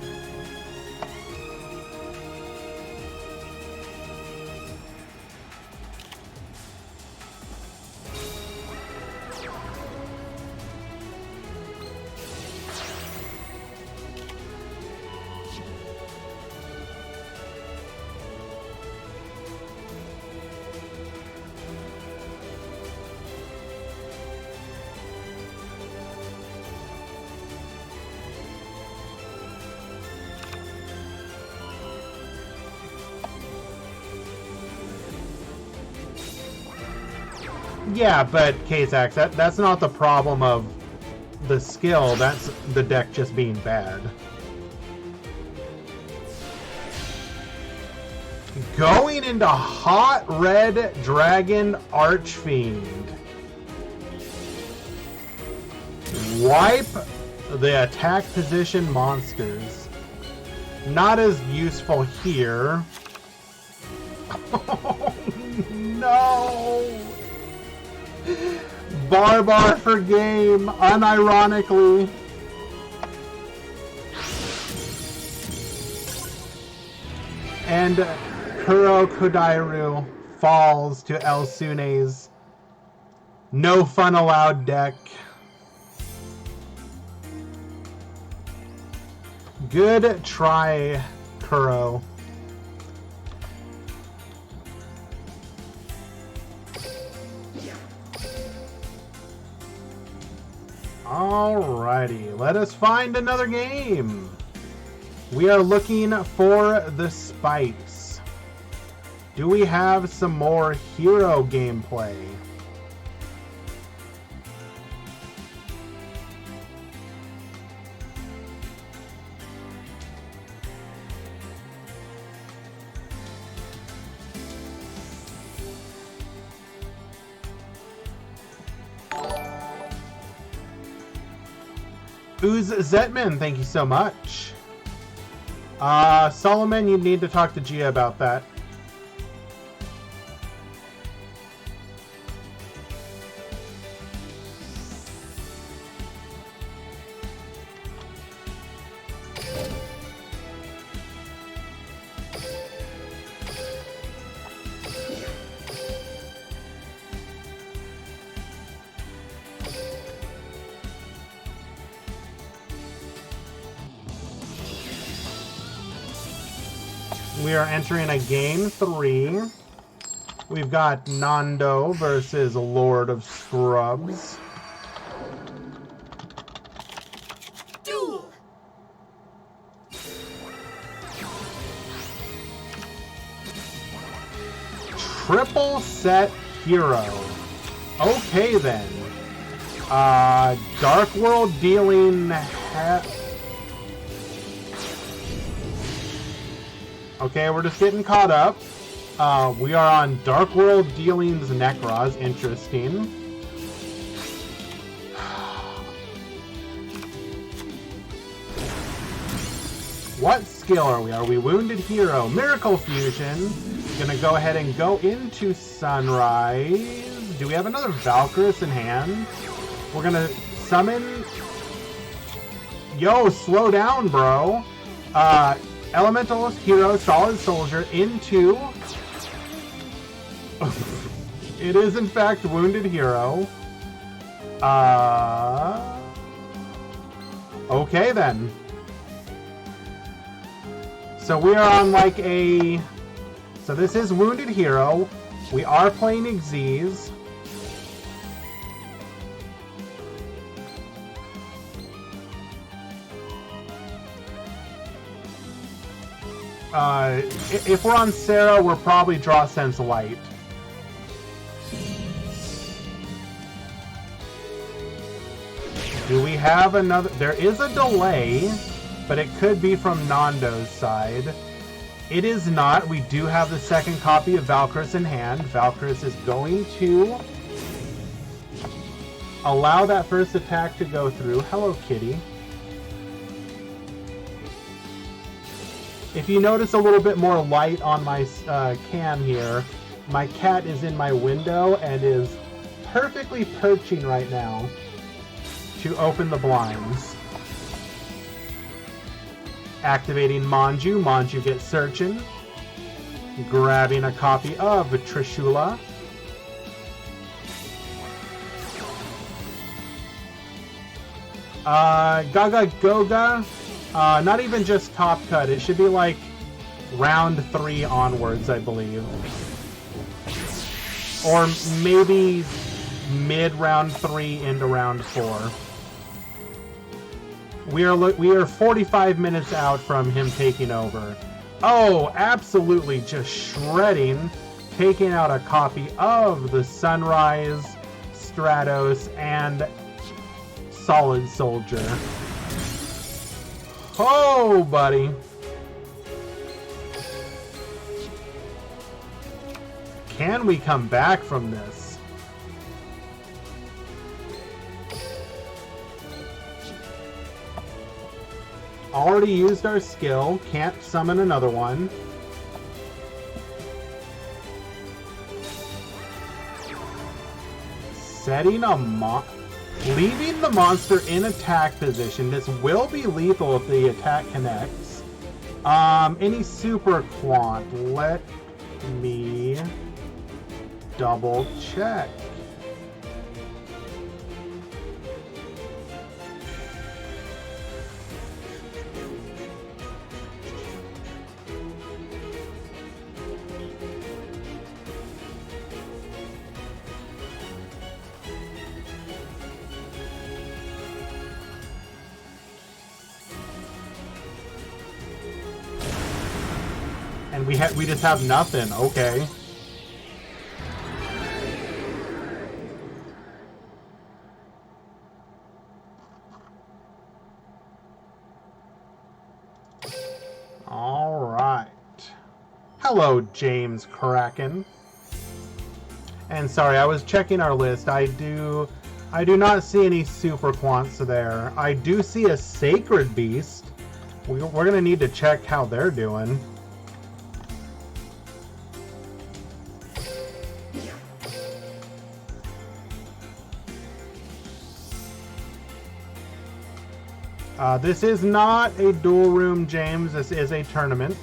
Yeah, but Kazak, that's not the problem of the skill, that's the deck just being bad. Going into Hot Red Dragon Archfiend. Wipe the attack position monsters. Not as useful here. Oh, no! Barbar for game, unironically. And Kuro Kodairu falls to Elsune's no fun allowed deck. Good try, Kuro. Alrighty, let us find another game. We are looking for the spice. Do we have some more hero gameplay? Ooze Zetman, thank you so much. Solomon, you need to talk to Gia about that. We are entering a game 3. We've got Nando versus Lord of Scrubs. Duel. Triple set hero. Okay then. Dark World dealing. Okay, we're just getting caught up. We are on Dark World Dealings Necros. Interesting. What skill are we? Are we Wounded Hero? Miracle Fusion. Gonna go ahead and go into Sunrise. Do we have another Valkyrus in hand? We're gonna summon... Yo, slow down, bro. Elemental Hero, Solid Soldier into... It is, in fact, Wounded Hero. Okay, then. So we are on, like, a... So this is Wounded Hero. We are playing Xyz. If we're on Sarah, we'll probably Draw Sense Light. Do we have another? There is a delay, but it could be from Nando's side. It is not. We do have the second copy of Valkyrus in hand. Valkyrus is going to allow that first attack to go through. Hello, kitty. If you notice a little bit more light on my cam here, my cat is in my window and is perfectly perching right now to open the blinds. Activating Manju. Manju gets searching. Grabbing a copy of Trishula. Gaga Goga. Not even just top cut. It should be like round 3 onwards, I believe. Or maybe mid round 3 into round 4. We are 45 minutes out from him taking over. Oh, absolutely just shredding, taking out a copy of the Sunrise, Stratos, and Solid Soldier. Oh, buddy. Can we come back from this? Already used our skill. Can't summon another one. Setting a leaving the monster in attack position. This will be lethal if the attack connects. Any super quant? Let me double check. And we just have nothing. Okay. All right. Hello, James Kraken. And sorry, I was checking our list. I do not see any super quants there. I do see a Sacred Beast. We're gonna need to check how they're doing. This is not a dual room, James. This is a tournament.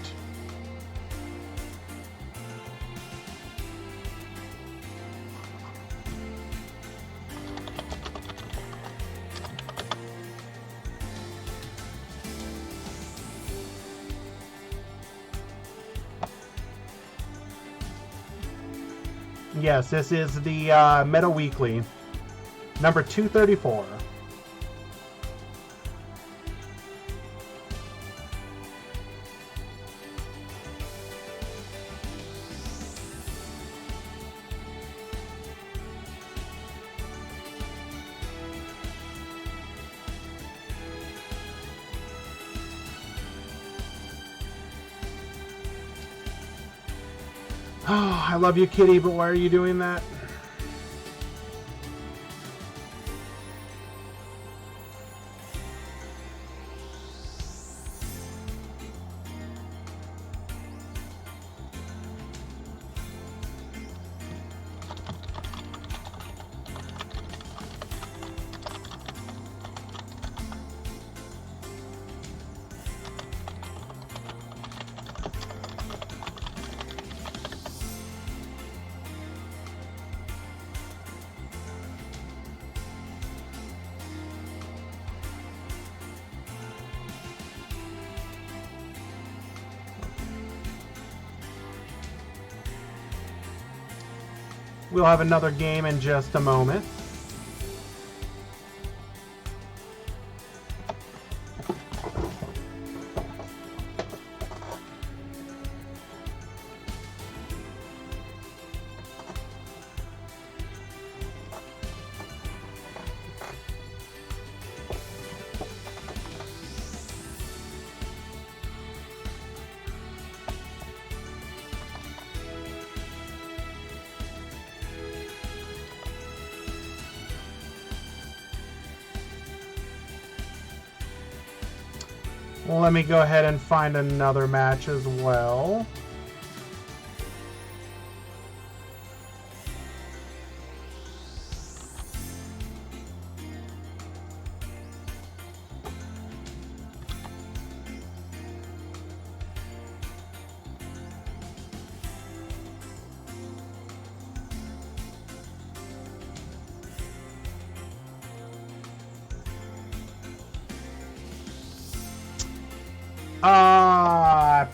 Yes, this is the Meta Weekly, number 234. Oh, I love you, kitty, but why are you doing that? We'll have another game in just a moment. Well, let me go ahead and find another match as well.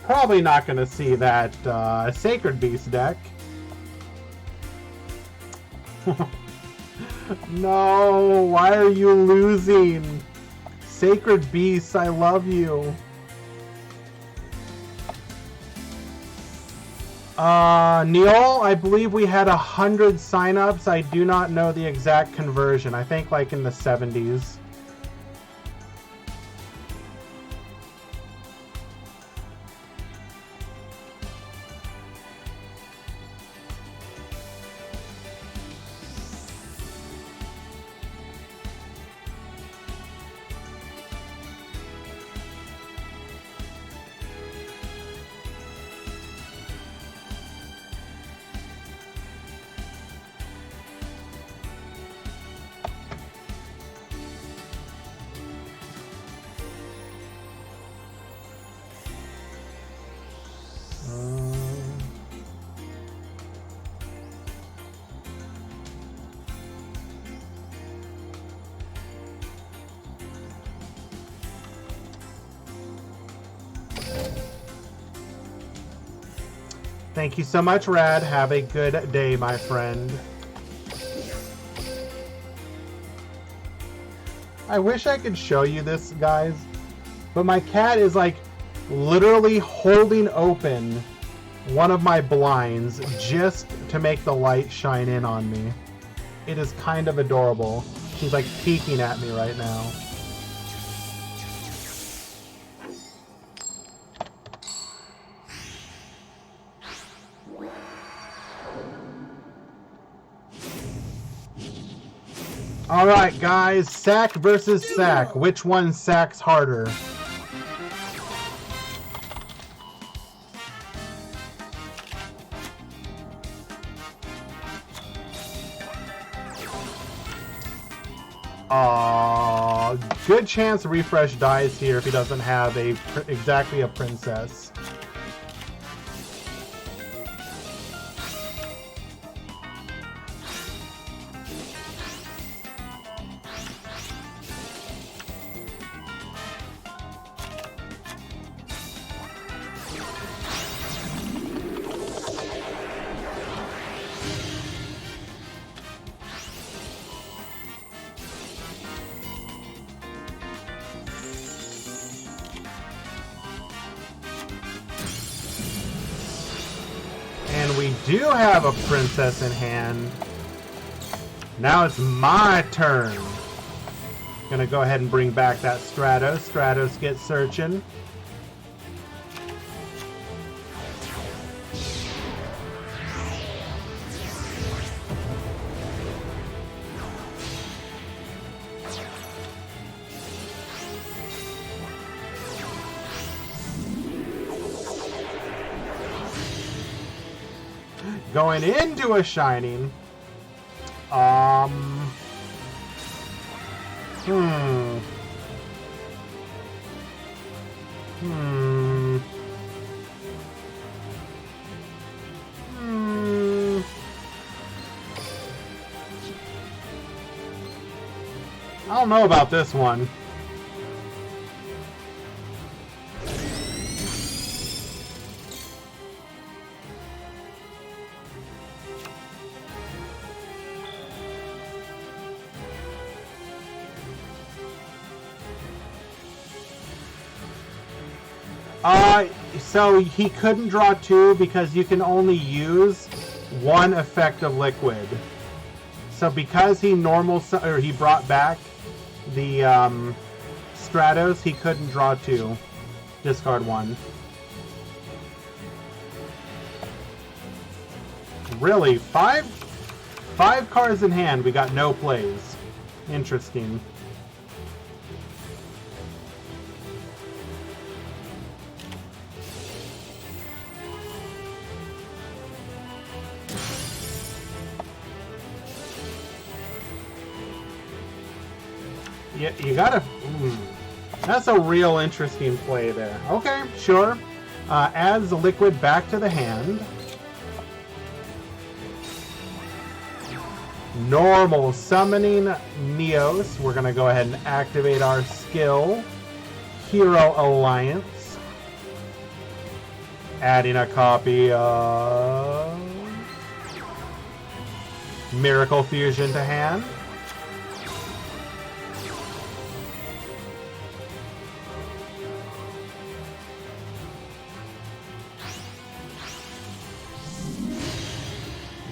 Probably not going to see that Sacred Beast deck. No, why are you losing? Sacred Beasts, I love you. Neil, I believe we had 100 signups. I do not know the exact conversion. I think like in the 70s. Thank you so much, Rad. Have a good day, my friend. I wish I could show you this, guys, but my cat is like literally holding open one of my blinds just to make the light shine in on me. It is kind of adorable. She's like peeking at me right now. All right, guys, sack versus sack. Which one sacks harder? Good chance Refresh dies here if he doesn't have exactly a princess. We do have a princess in hand. Now it's my turn. Gonna go ahead and bring back that Stratos. Stratos gets searching. Going into a Shining. I don't know about this one. So he couldn't draw 2 because you can only use 1 effect of liquid. So because he he brought back the Stratos, he couldn't draw 2. Discard 1. Really? 5 cards in hand, we got no plays. Interesting. Yeah, you gotta... That's a real interesting play there. Okay, sure. Adds the liquid back to the hand. Normal summoning Neos. We're gonna go ahead and activate our skill. Hero Alliance. Adding a copy of Miracle Fusion to hand.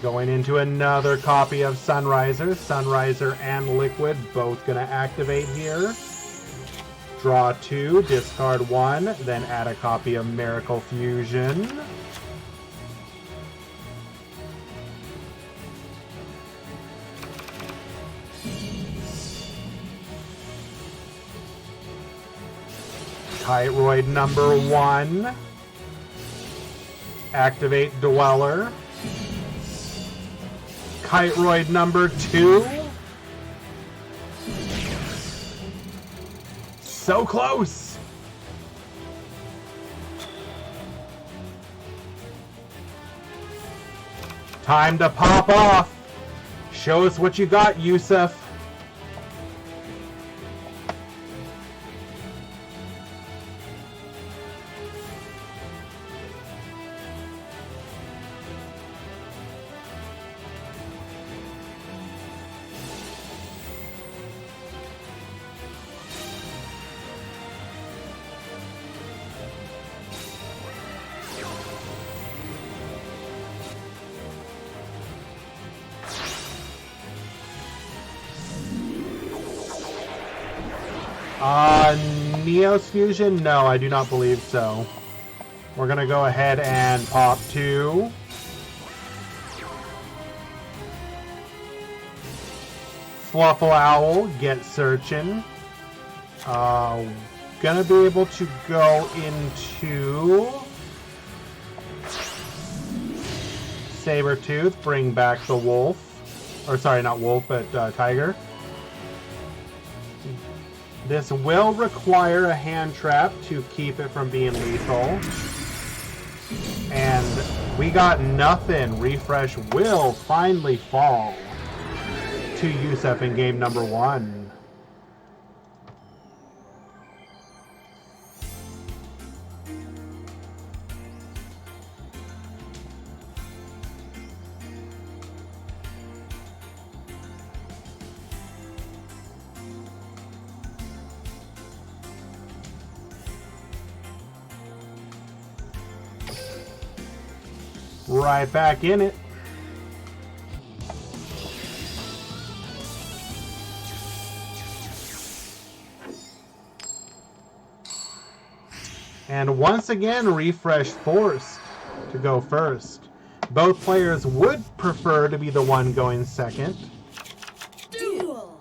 Going into another copy of Sunriser. Sunriser and Liquid both going to activate here. Draw 2, discard 1, then add a copy of Miracle Fusion. Kiteroid number 1. Activate Dweller. Kiteroid number 2. So close. Time to pop off. Show us what you got, Yusuf. Neos Fusion? No, I do not believe so. We're gonna go ahead and pop 2. Fluffle Owl, get searching. Gonna be able to go into Sabertooth, bring back the wolf. Or sorry, not wolf, but tiger. This will require a hand trap to keep it from being lethal. And we got nothing. Refresh will finally fall to Yusuf in game number 1. Right back in it. And once again, Refresh forced to go first. Both players would prefer to be the one going second. Duel.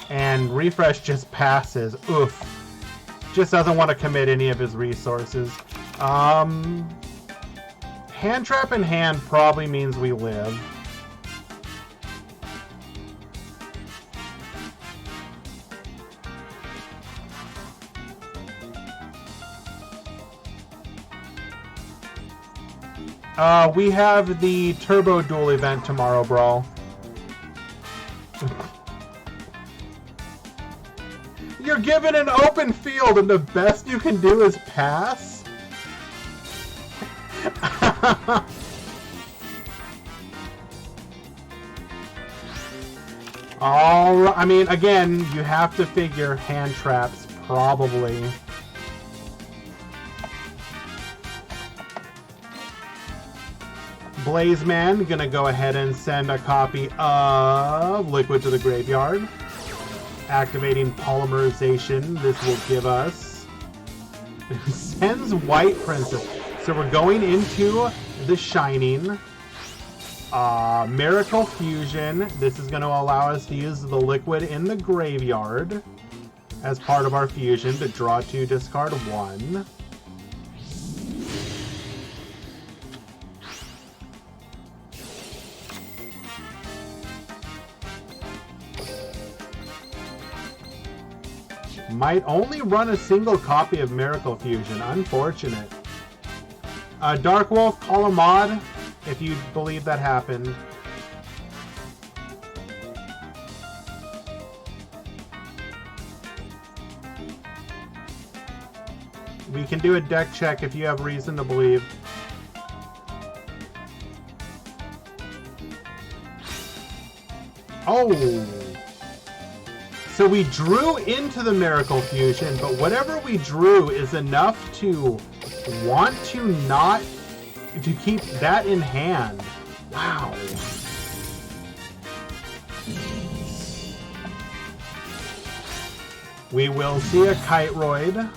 And Refresh just passes. Oof. Just doesn't want to commit any of his resources. Hand trap in hand probably means we live. We have the Turbo Duel event tomorrow, Brawl. You're given an open field and the best you can do is pass? Alright, I mean, again, you have to figure hand traps Probably. Blazeman gonna go ahead and send a copy of Liquid to the graveyard. Activating Polymerization. This will give us... sends White Princess. So we're going into the Shining. Miracle Fusion. This is going to allow us to use the Liquid in the graveyard as part of our fusion to draw 2, discard 1. Might only run a single copy of Miracle Fusion. Unfortunate. Dark Wolf, call a mod if you believe that happened. We can do a deck check if you have reason to believe. Oh! So we drew into the Miracle Fusion, but whatever we drew is enough to want to not... to keep that in hand. Wow. We will see a Kiteroid.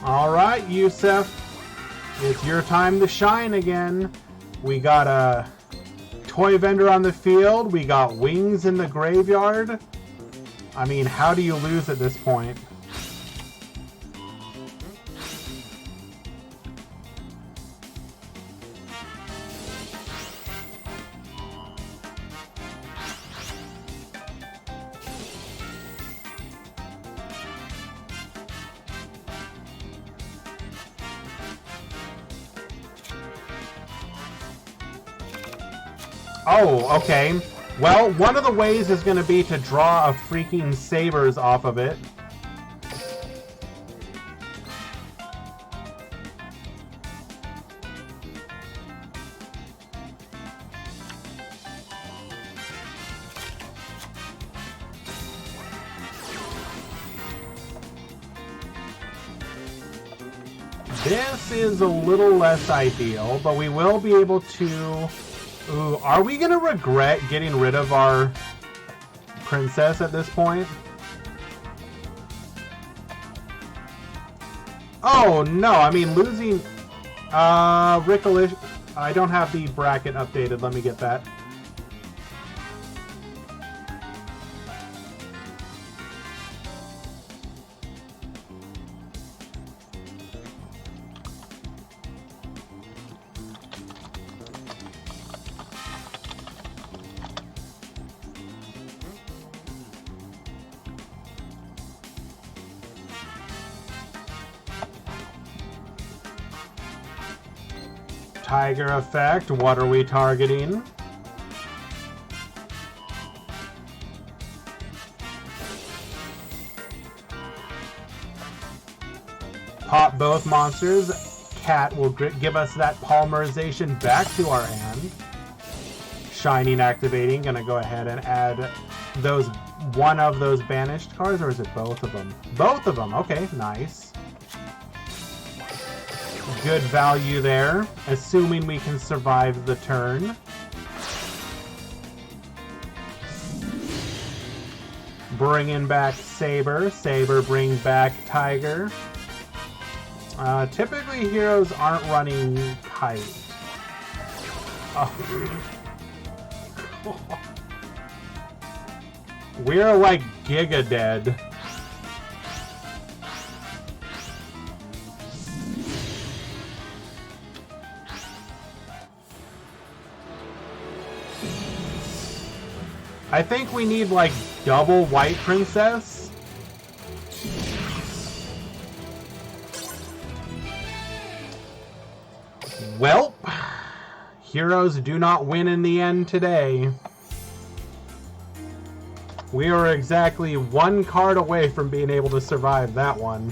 Alright, Yusef. It's your time to shine again. We got a toy vendor on the field. We got wings in the graveyard. I mean, how do you lose at this point? Oh, okay. Well, one of the ways is going to be to draw a freaking Sabers off of it. This is a little less ideal, but we will be able to... Ooh, are we gonna regret getting rid of our princess at this point? Oh no, I mean losing Rickolish. I don't have the bracket updated, let me get that. Tiger effect, what are we targeting? Pop both monsters. Cat will give us that polymerization back to our hand. Shining activating, gonna go ahead and add those one of those banished cards, or is it both of them? Both of them, okay, nice. Good value there, assuming we can survive the turn. Bringing back Saber. Saber bring back Tiger. Typically heroes aren't running Kite. Oh. We're like Giga dead. I think we need like double White Princess. Well, heroes do not win in the end today. We are exactly one card away from being able to survive that one.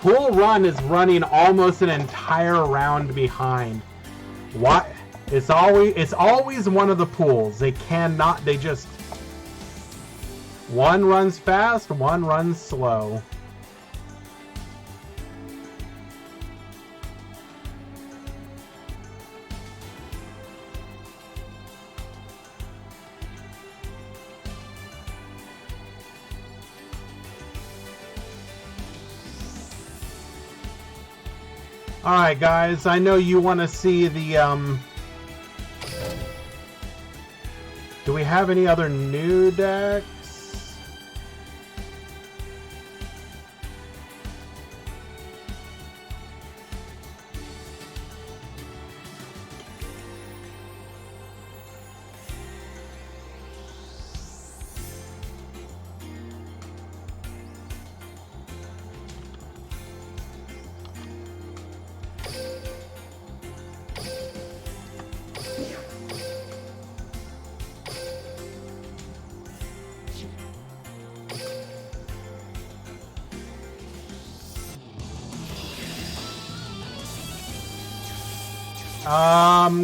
Pool Run is running almost an entire round behind. Why? It's always one of the pools. They just... One runs fast, one runs slow. Alright guys, I know you want to see the, do we have any other new decks?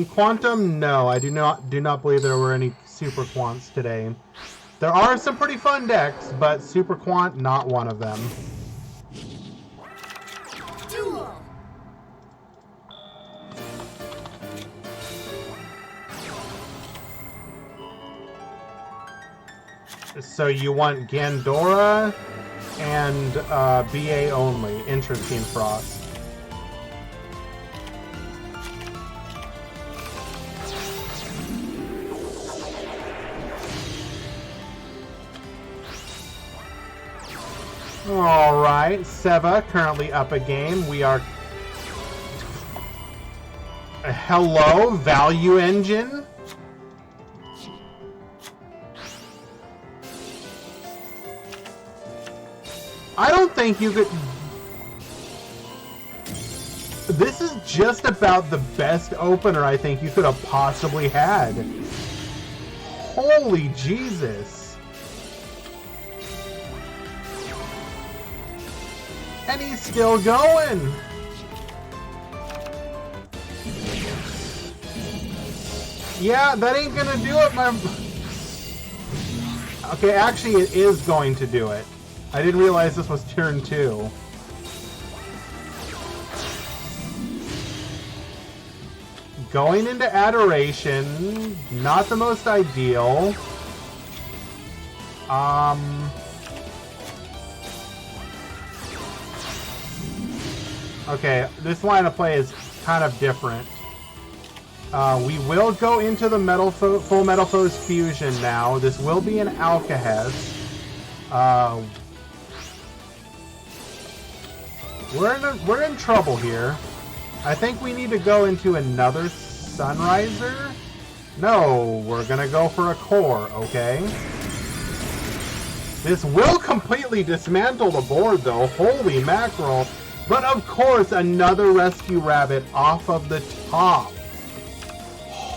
Quantum, no, I do not believe there were any Super Quants today. There are some pretty fun decks, but Super Quant, not one of them. Duel. So you want Gandora and BA only. Interesting, Frost. Alright, Seva currently up a game. We are... Hello, Value Engine? I don't think you could... This is just about the best opener I think you could have possibly had. Holy Jesus. And he's still going. Yeah, that ain't gonna do it, my... Okay, actually it is going to do it. I didn't realize this was turn 2. Going into Adoration, not the most ideal. Okay, this line of play is kind of different. We will go into the Full Metal Foes Fusion now. This will be an Alcahest. We're in trouble here. I think we need to go into another Sunriser. No, we're gonna go for a Core, okay? This will completely dismantle the board though, holy mackerel. But of course, another Rescue Rabbit off of the top.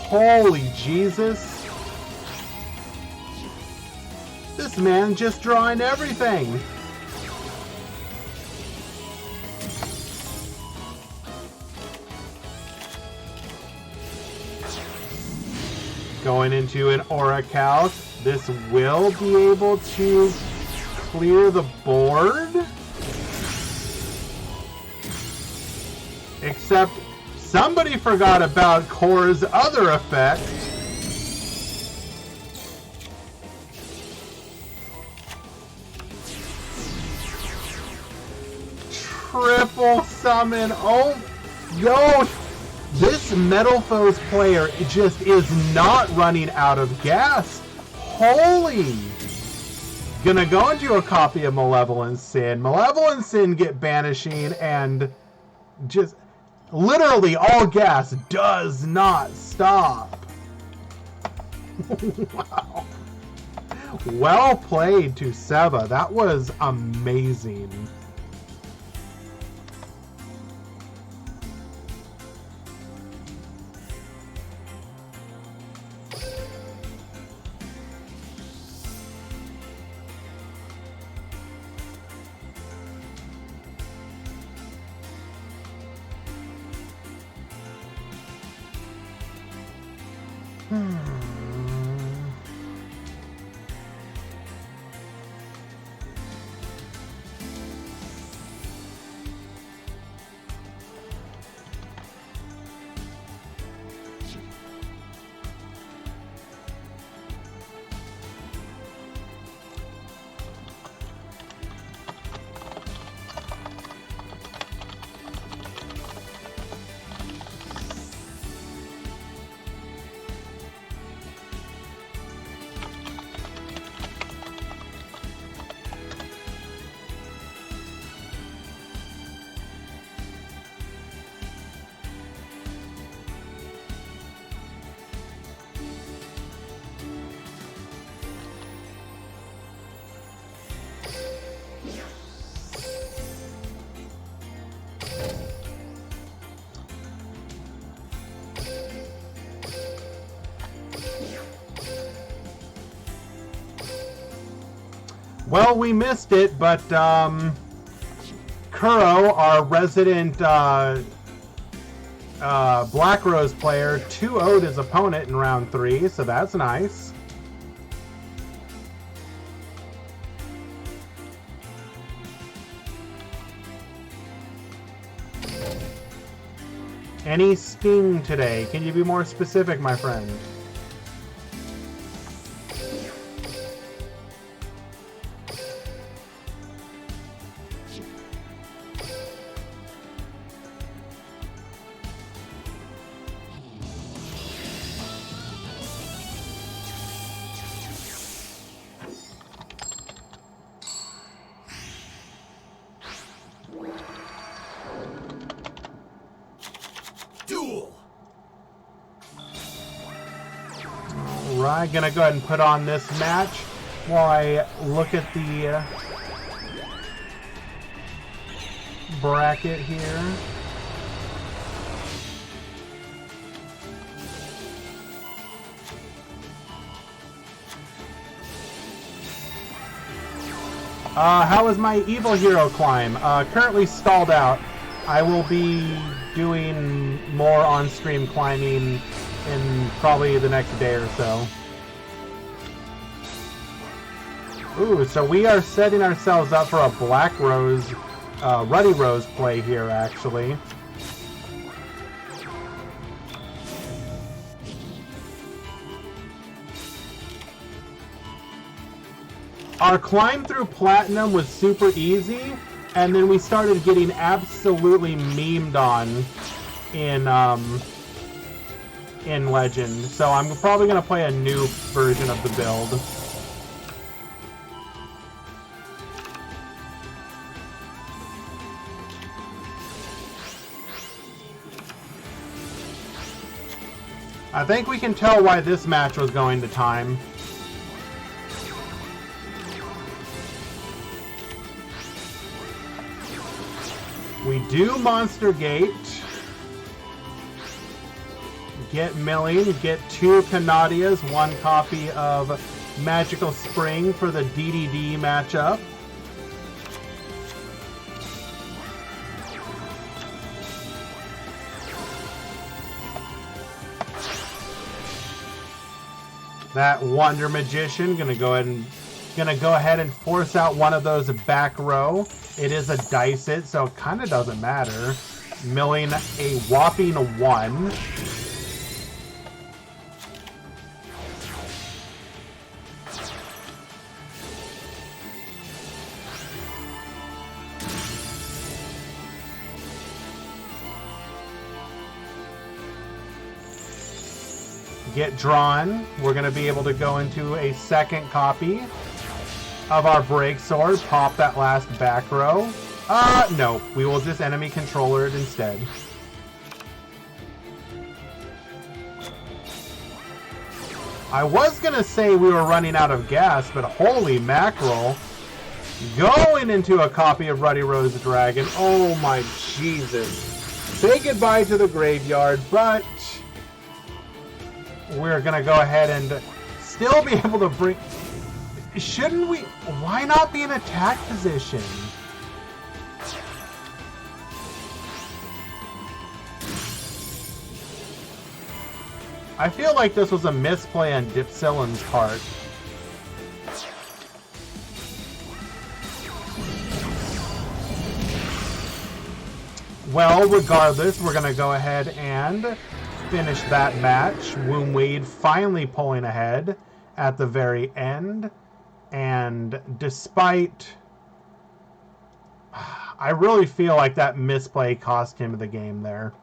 Holy Jesus. This man just drawing everything. Going into an Orichalcum. This will be able to clear the board. Except somebody forgot about Core's other effect. Triple summon. Oh, yo. This Metal Foes player just is not running out of gas. Holy. Gonna go into a copy of Malevolent Sin. Malevolent Sin get banishing and just literally all gas does not stop. Wow. Well played to Seva. That was amazing. Well, we missed it, but Kuro, our resident Black Rose player, 2-0'd his opponent in round 3, so that's nice. Any sting today? Can you be more specific, my friend? Alright, gonna go ahead and put on this match while I look at the bracket here. How is my Evil Hero climb? Currently stalled out. I will be doing more on-stream climbing in probably the next day or so. Ooh, so we are setting ourselves up for a Black Rose, Ruddy Rose play here, actually. Our climb through Platinum was super easy, and then we started getting absolutely memed on in Legend. So I'm probably going to play a new version of the build. I think we can tell why this match was going to time. We do Monster Gate, get Milling, get 2 Canadias, 1 copy of Magical Spring for the DDD matchup. That Wonder Magician gonna go ahead and force out one of those back row. It is a dice it, so it kind of doesn't matter. Milling a whopping 1. Get drawn. We're going to be able to go into a second copy of our break sword, pop that last back row. No, we will just enemy controller it instead. I was gonna say we were running out of gas, but holy mackerel. Going into a copy of Ruddy Rose Dragon. Oh my Jesus. Say goodbye to the graveyard, but we're gonna go ahead and still be able to bring... Shouldn't we... Why not be in attack position? I feel like this was a misplay on Dipsillin's part. Well, regardless, we're going to go ahead and finish that match. Wombweed finally pulling ahead at the very end. And despite... I really feel like that misplay cost him the game there.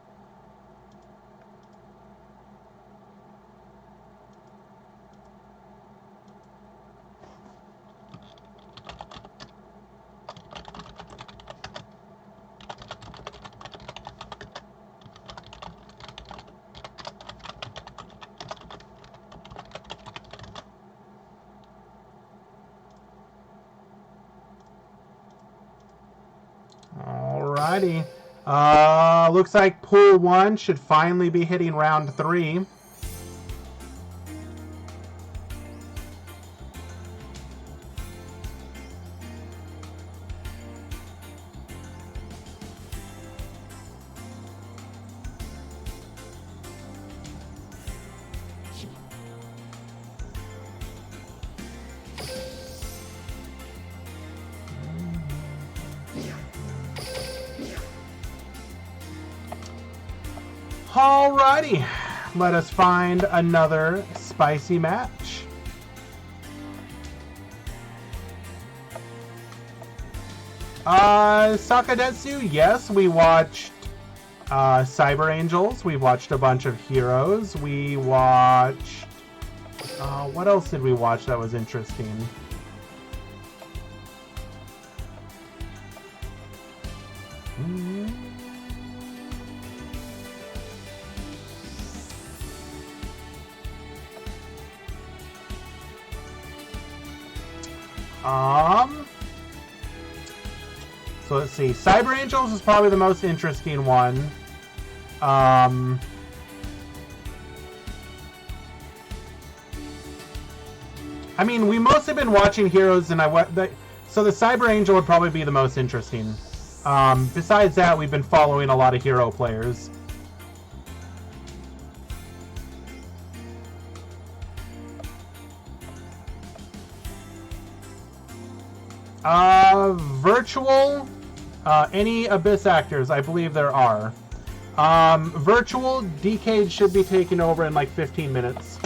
Alrighty. Looks like Pool 1 should finally be hitting round 3. Alrighty, let us find another spicy match. Sakadetsu, yes, we watched Cyber Angels. We watched a bunch of Heroes. We watched... what else did we watch that was interesting? So let's see. Cyber Angels is probably the most interesting one. I mean, we mostly been watching Heroes, and so the Cyber Angel would probably be the most interesting. Besides that, we've been following a lot of Hero players. Virtual, any Abyss actors, I believe there are. Virtual, Decade should be taking over in like 15 minutes.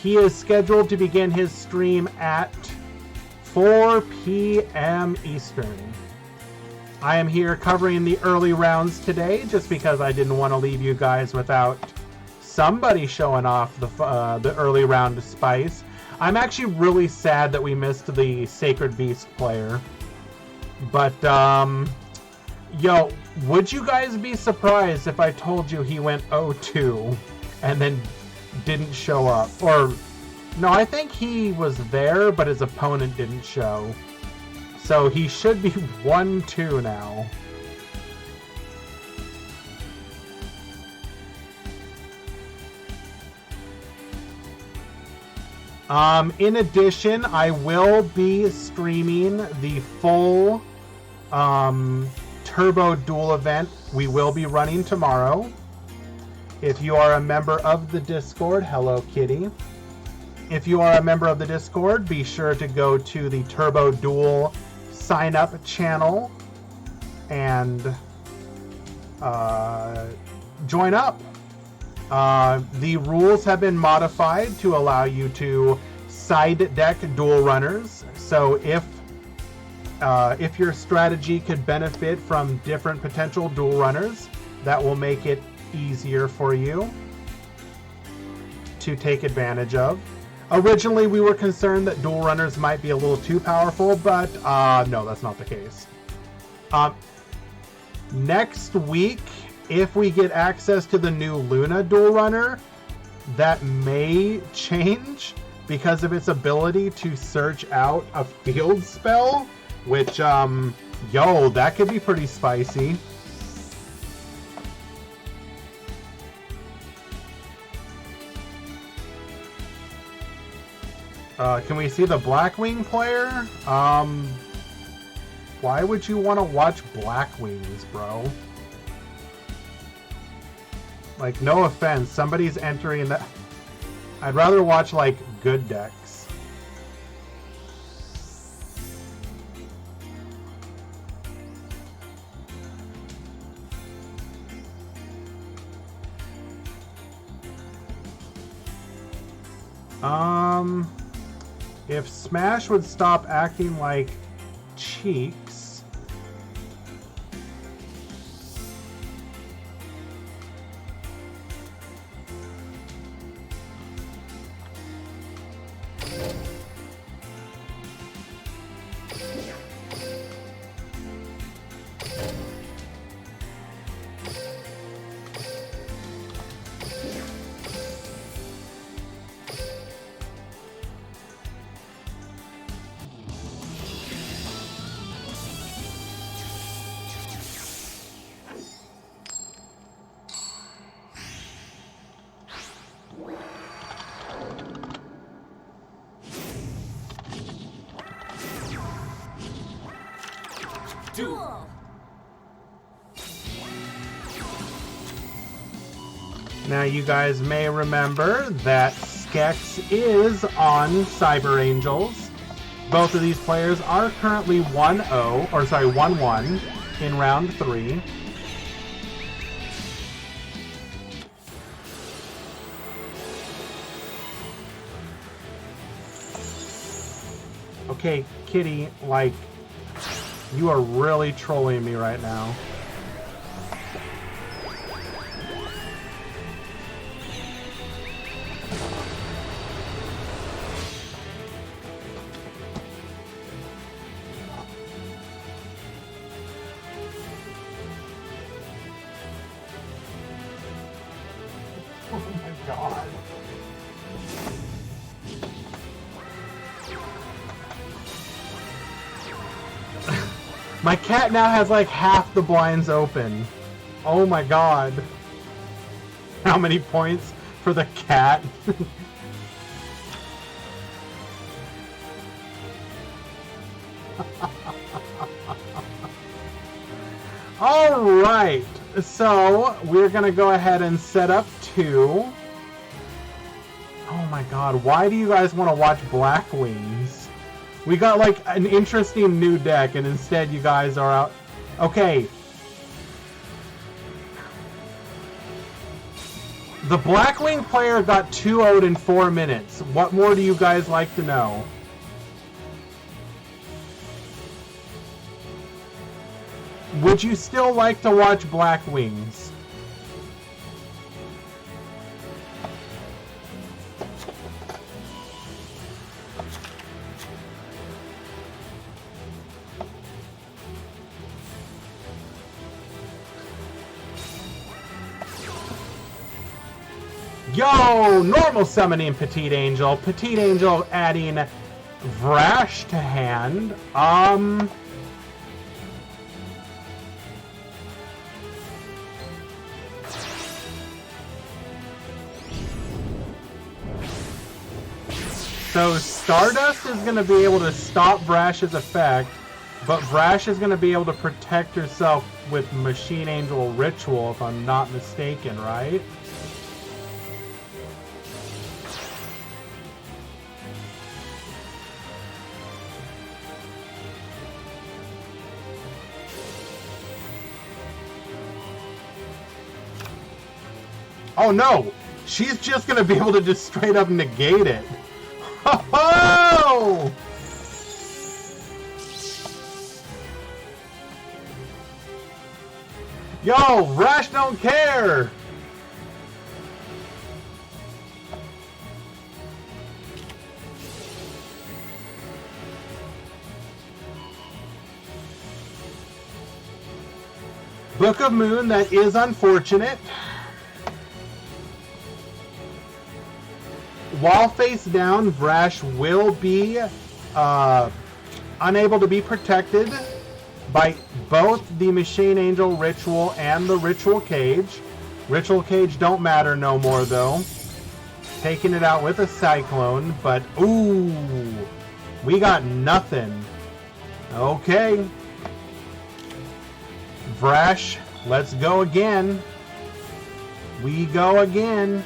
He is scheduled to begin his stream at 4 p.m. Eastern. I am here covering the early rounds today just because I didn't want to leave you guys without somebody showing off the early round spice. I'm actually really sad that we missed the Sacred Beast player. But, yo, would you guys be surprised if I told you he went 0-2 and then didn't show up? Or, no, I think he was there, but his opponent didn't show. So he should be 1-2 now. In addition, I will be streaming the full Turbo Duel event we will be running tomorrow. If you are a member of the Discord, hello Kitty. If you are a member of the Discord, be sure to go to the Turbo Duel sign up channel and join up. The rules have been modified to allow you to side deck dual runners. So if your strategy could benefit from different potential dual runners, that will make it easier for you to take advantage of. Originally, we were concerned that dual runners might be a little too powerful, but no, that's not the case. Next week, if we get access to the new Luna dual runner, that may change because of its ability to search out a field spell, which, yo, that could be pretty spicy. Can we see the Blackwing player? Why would you want to watch Black Wings, bro? Like, no offense, somebody's entering that. I'd rather watch, like, good decks. If Smash would stop acting like cheeks. Duel. Now you guys may remember that Skex is on Cyber Angels. Both of these players are currently 1-0, or sorry, 1-1 in round 3. Okay, Kitty, like, you are really trolling me right now. Oh my god. My cat now has like half the blinds open. Oh my god. How many points for the cat? Alright, so we're gonna go ahead and set up 2. Oh my god, why do you guys want to watch Black Wings? We got like an interesting new deck and instead you guys are out. Okay. The Blackwing player got 2-0'd in 4 minutes. What more do you guys like to know? Would you still like to watch Black Wings? Yo! Normal summoning Petite Angel. Petite Angel adding Vrash to hand. So Stardust is going to be able to stop Vrash's effect, but Vrash is going to be able to protect herself with Machine Angel Ritual, if I'm not mistaken, right? Oh no! She's just gonna be able to just straight up negate it. Oh! Yo, Rash don't care! Book of Moon, that is unfortunate. While face down, Vrash will be unable to be protected by both the Machine Angel Ritual and the Ritual Cage. Ritual Cage don't matter no more though. Taking it out with a Cyclone, but ooh, we got nothing. Okay. Vrash, let's go again. We go again.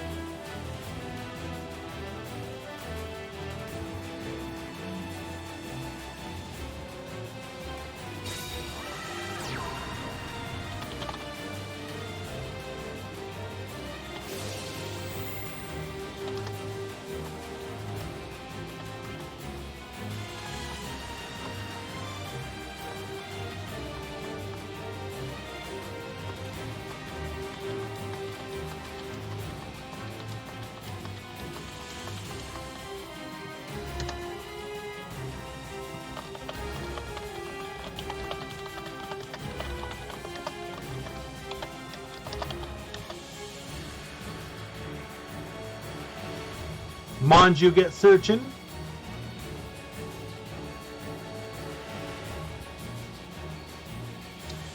Manju gets searching.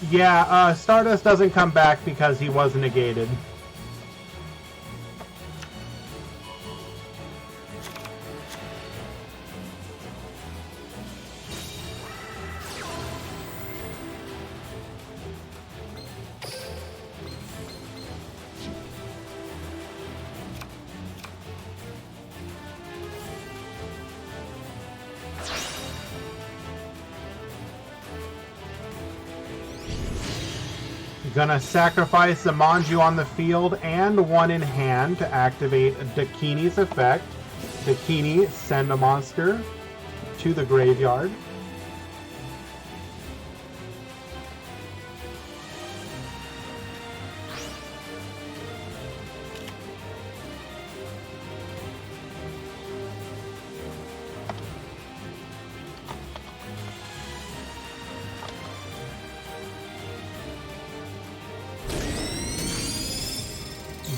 Yeah, Stardust doesn't come back because he was negated. Gonna sacrifice a Manju on the field and one in hand to activate Dakini's effect. Dakini, send a monster to the graveyard.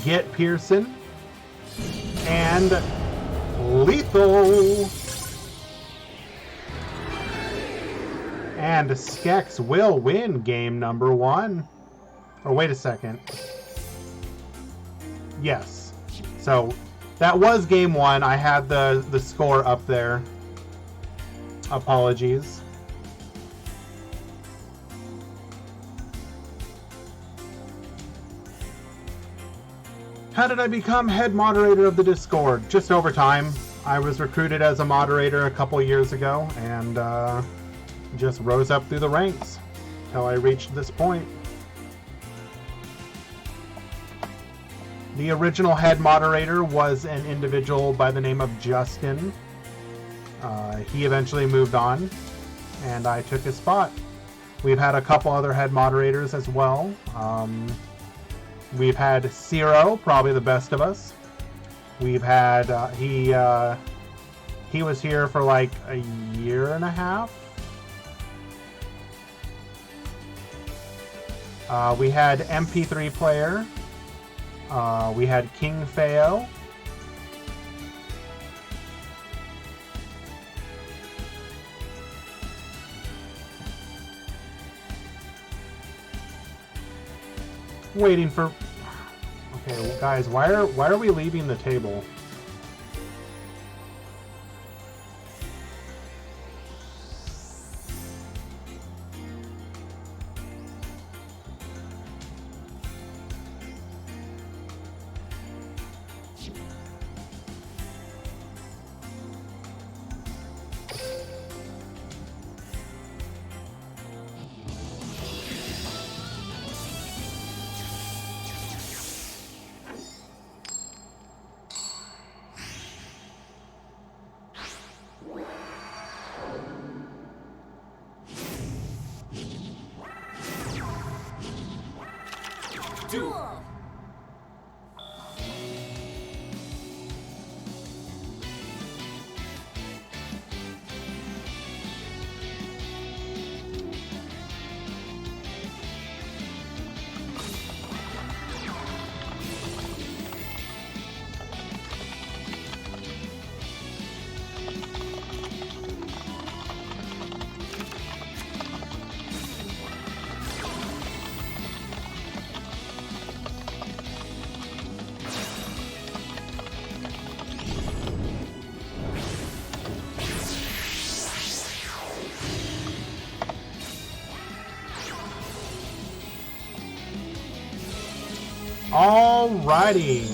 Get Pearson and lethal, and Skex will win game number 1. Or wait a second. Yes, so that was game 1. I had the score up there. Apologies. How did I become head moderator of the Discord? Just over time. I was recruited as a moderator a couple years ago and just rose up through the ranks until I reached this point. The original head moderator was an individual by the name of Justin. He eventually moved on and I took his spot. We've had a couple other head moderators as well. We've had Ciro, probably the best of us. We've had, he was here for like a year and a half. We had MP3 Player. We had King Feo. Waiting for... Okay, well, guys, why are we leaving the table? Duel. Alrighty.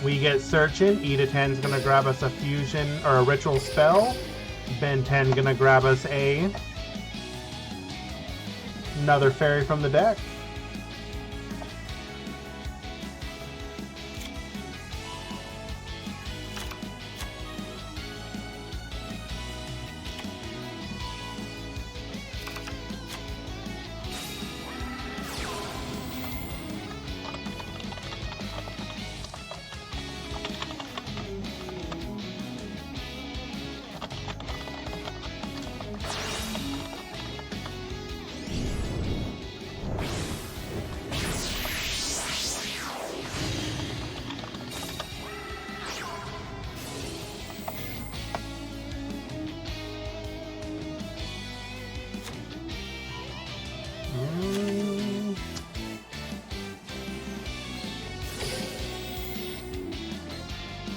We get Searchin. Eda 10's gonna grab us a fusion or a ritual spell. Ben 10 gonna grab us another fairy from the deck.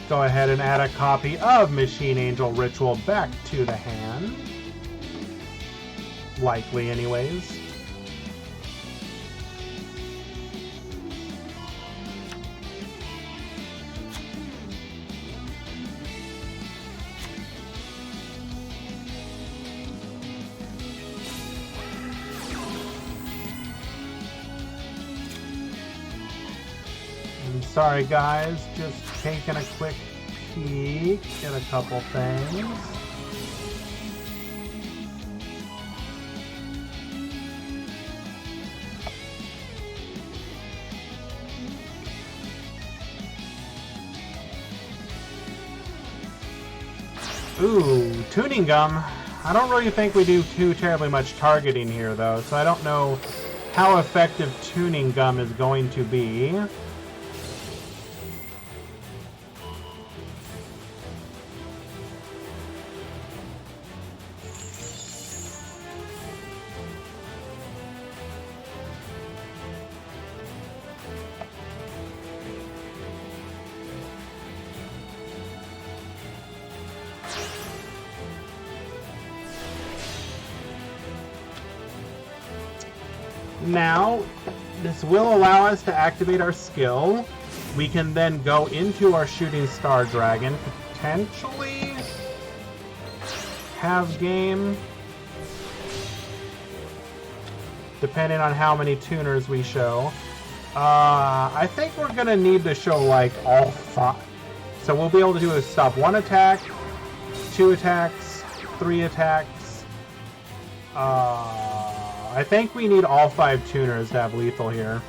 Go ahead and add a copy of Machine Angel Ritual back to the hand. Likely, anyways. Sorry guys, just taking a quick peek at a couple things. Ooh, Tuning Gum. I don't really think we do too terribly much targeting here though, so I don't know how effective Tuning Gum is going to be. Now, this will allow us to activate our skill. We can then go into our Shooting Star Dragon, potentially have game, depending on how many tuners we show. I think we're going to need to show like all 5. So we'll be able to do is stop 1 attack, 2 attacks, 3 attacks. I think we need all 5 tuners to have lethal here.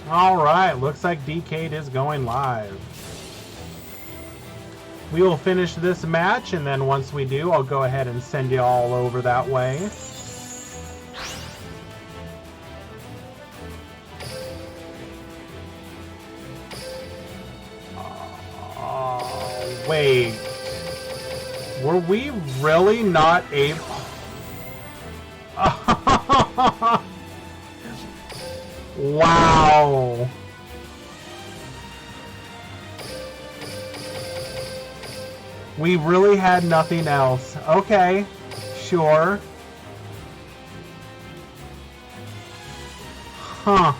Alright, looks like Decade is going live. We will finish this match, and then once we do, I'll go ahead and send you all over that way. Wait. Were we really not able... Wow. We really had nothing else. Okay, sure. Huh.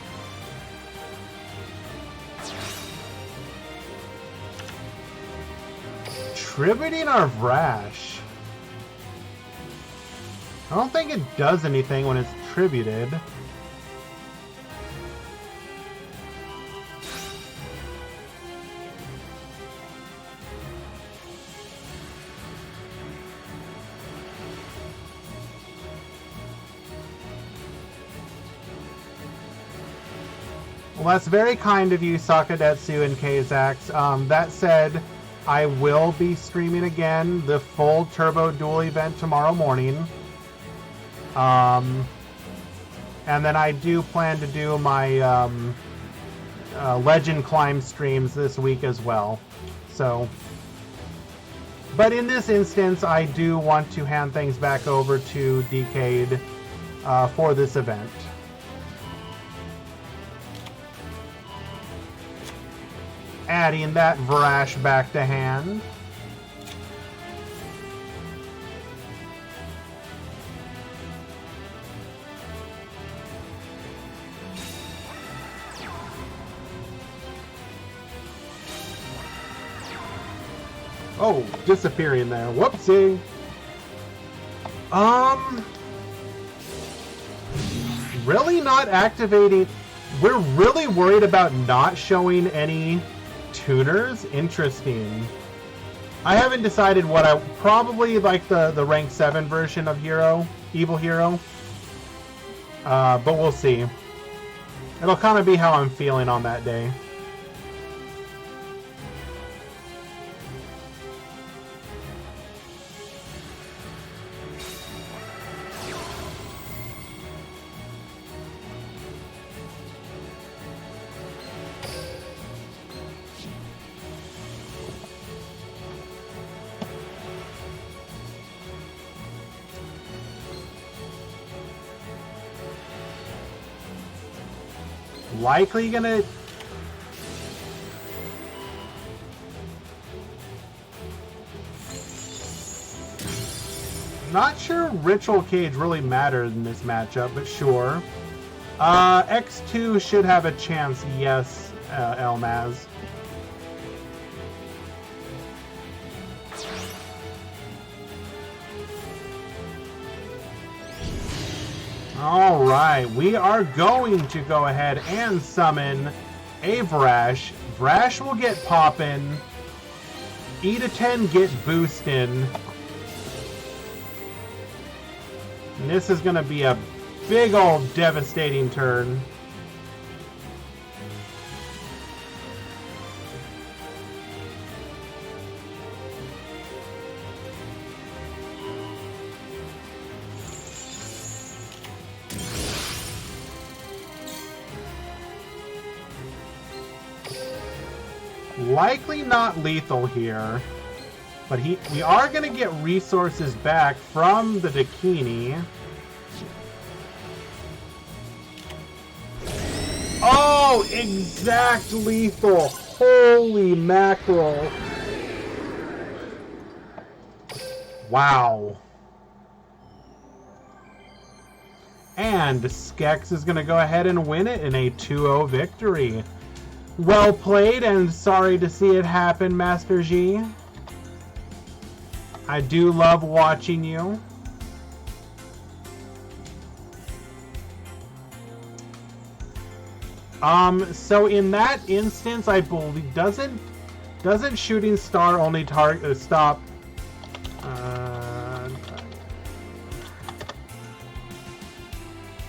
Tributing our Vrash. I don't think it does anything when it's tributed. Well, that's very kind of you, Sakadetsu and Kazax. That said, I will be streaming again the full Turbo Duel event tomorrow morning. And then I do plan to do my Legend Climb streams this week as well. So, but in this instance, I do want to hand things back over to Decade for this event. Adding that Vrash back to hand. Oh, disappearing there. Whoopsie. Really not activating. We're really worried about not showing any tuners. Interesting. I haven't decided what I probably like the rank 7 version of Hero, Evil Hero. But we'll see. It'll kind of be how I'm feeling on that day. Likely gonna... Not sure Ritual Cage really mattered in this matchup, but sure. X2 should have a chance, yes, Elmaz. Alright, we are going to go ahead and summon a Vrash. Vrash will get poppin'. E to 10 get boostin'. And this is going to be a big old devastating turn. Likely not lethal here, but we are going to get resources back from the Dakini. Oh, exact lethal. Holy mackerel. Wow. And Skex is going to go ahead and win it in a 2-0 victory. Well played, and sorry to see it happen, Master G. I do love watching you. So in that instance, I believe doesn't Shooting Star only stop?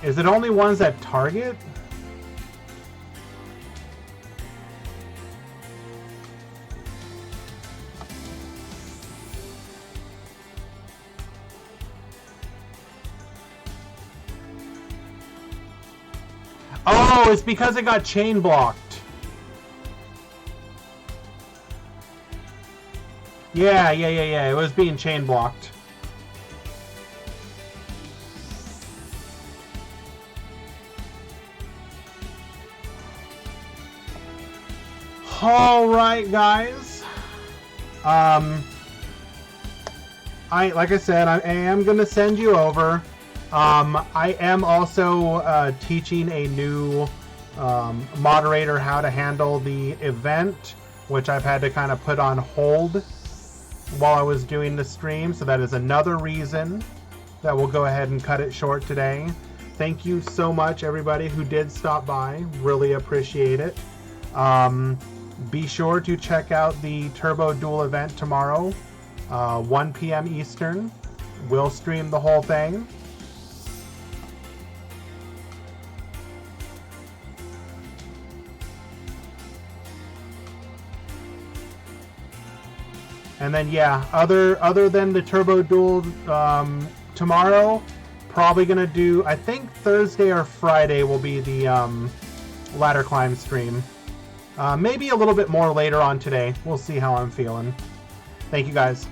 Is it only ones that target? Oh, it's because it got chain blocked. Yeah. It was being chain blocked. All right, guys. Like I said, I am gonna send you over. I am also teaching a new moderator how to handle the event, which I've had to kind of put on hold while I was doing the stream, so that is another reason that we'll go ahead and cut it short today. Thank you so much, everybody who did stop by. Really appreciate it. Be sure to check out the Turbo Duel event tomorrow, 1 p.m. Eastern. We'll stream the whole thing. And then, yeah, other than the Turbo Duel tomorrow, probably going to do, I think Thursday or Friday will be the ladder climb stream. Maybe a little bit more later on today. We'll see how I'm feeling. Thank you guys.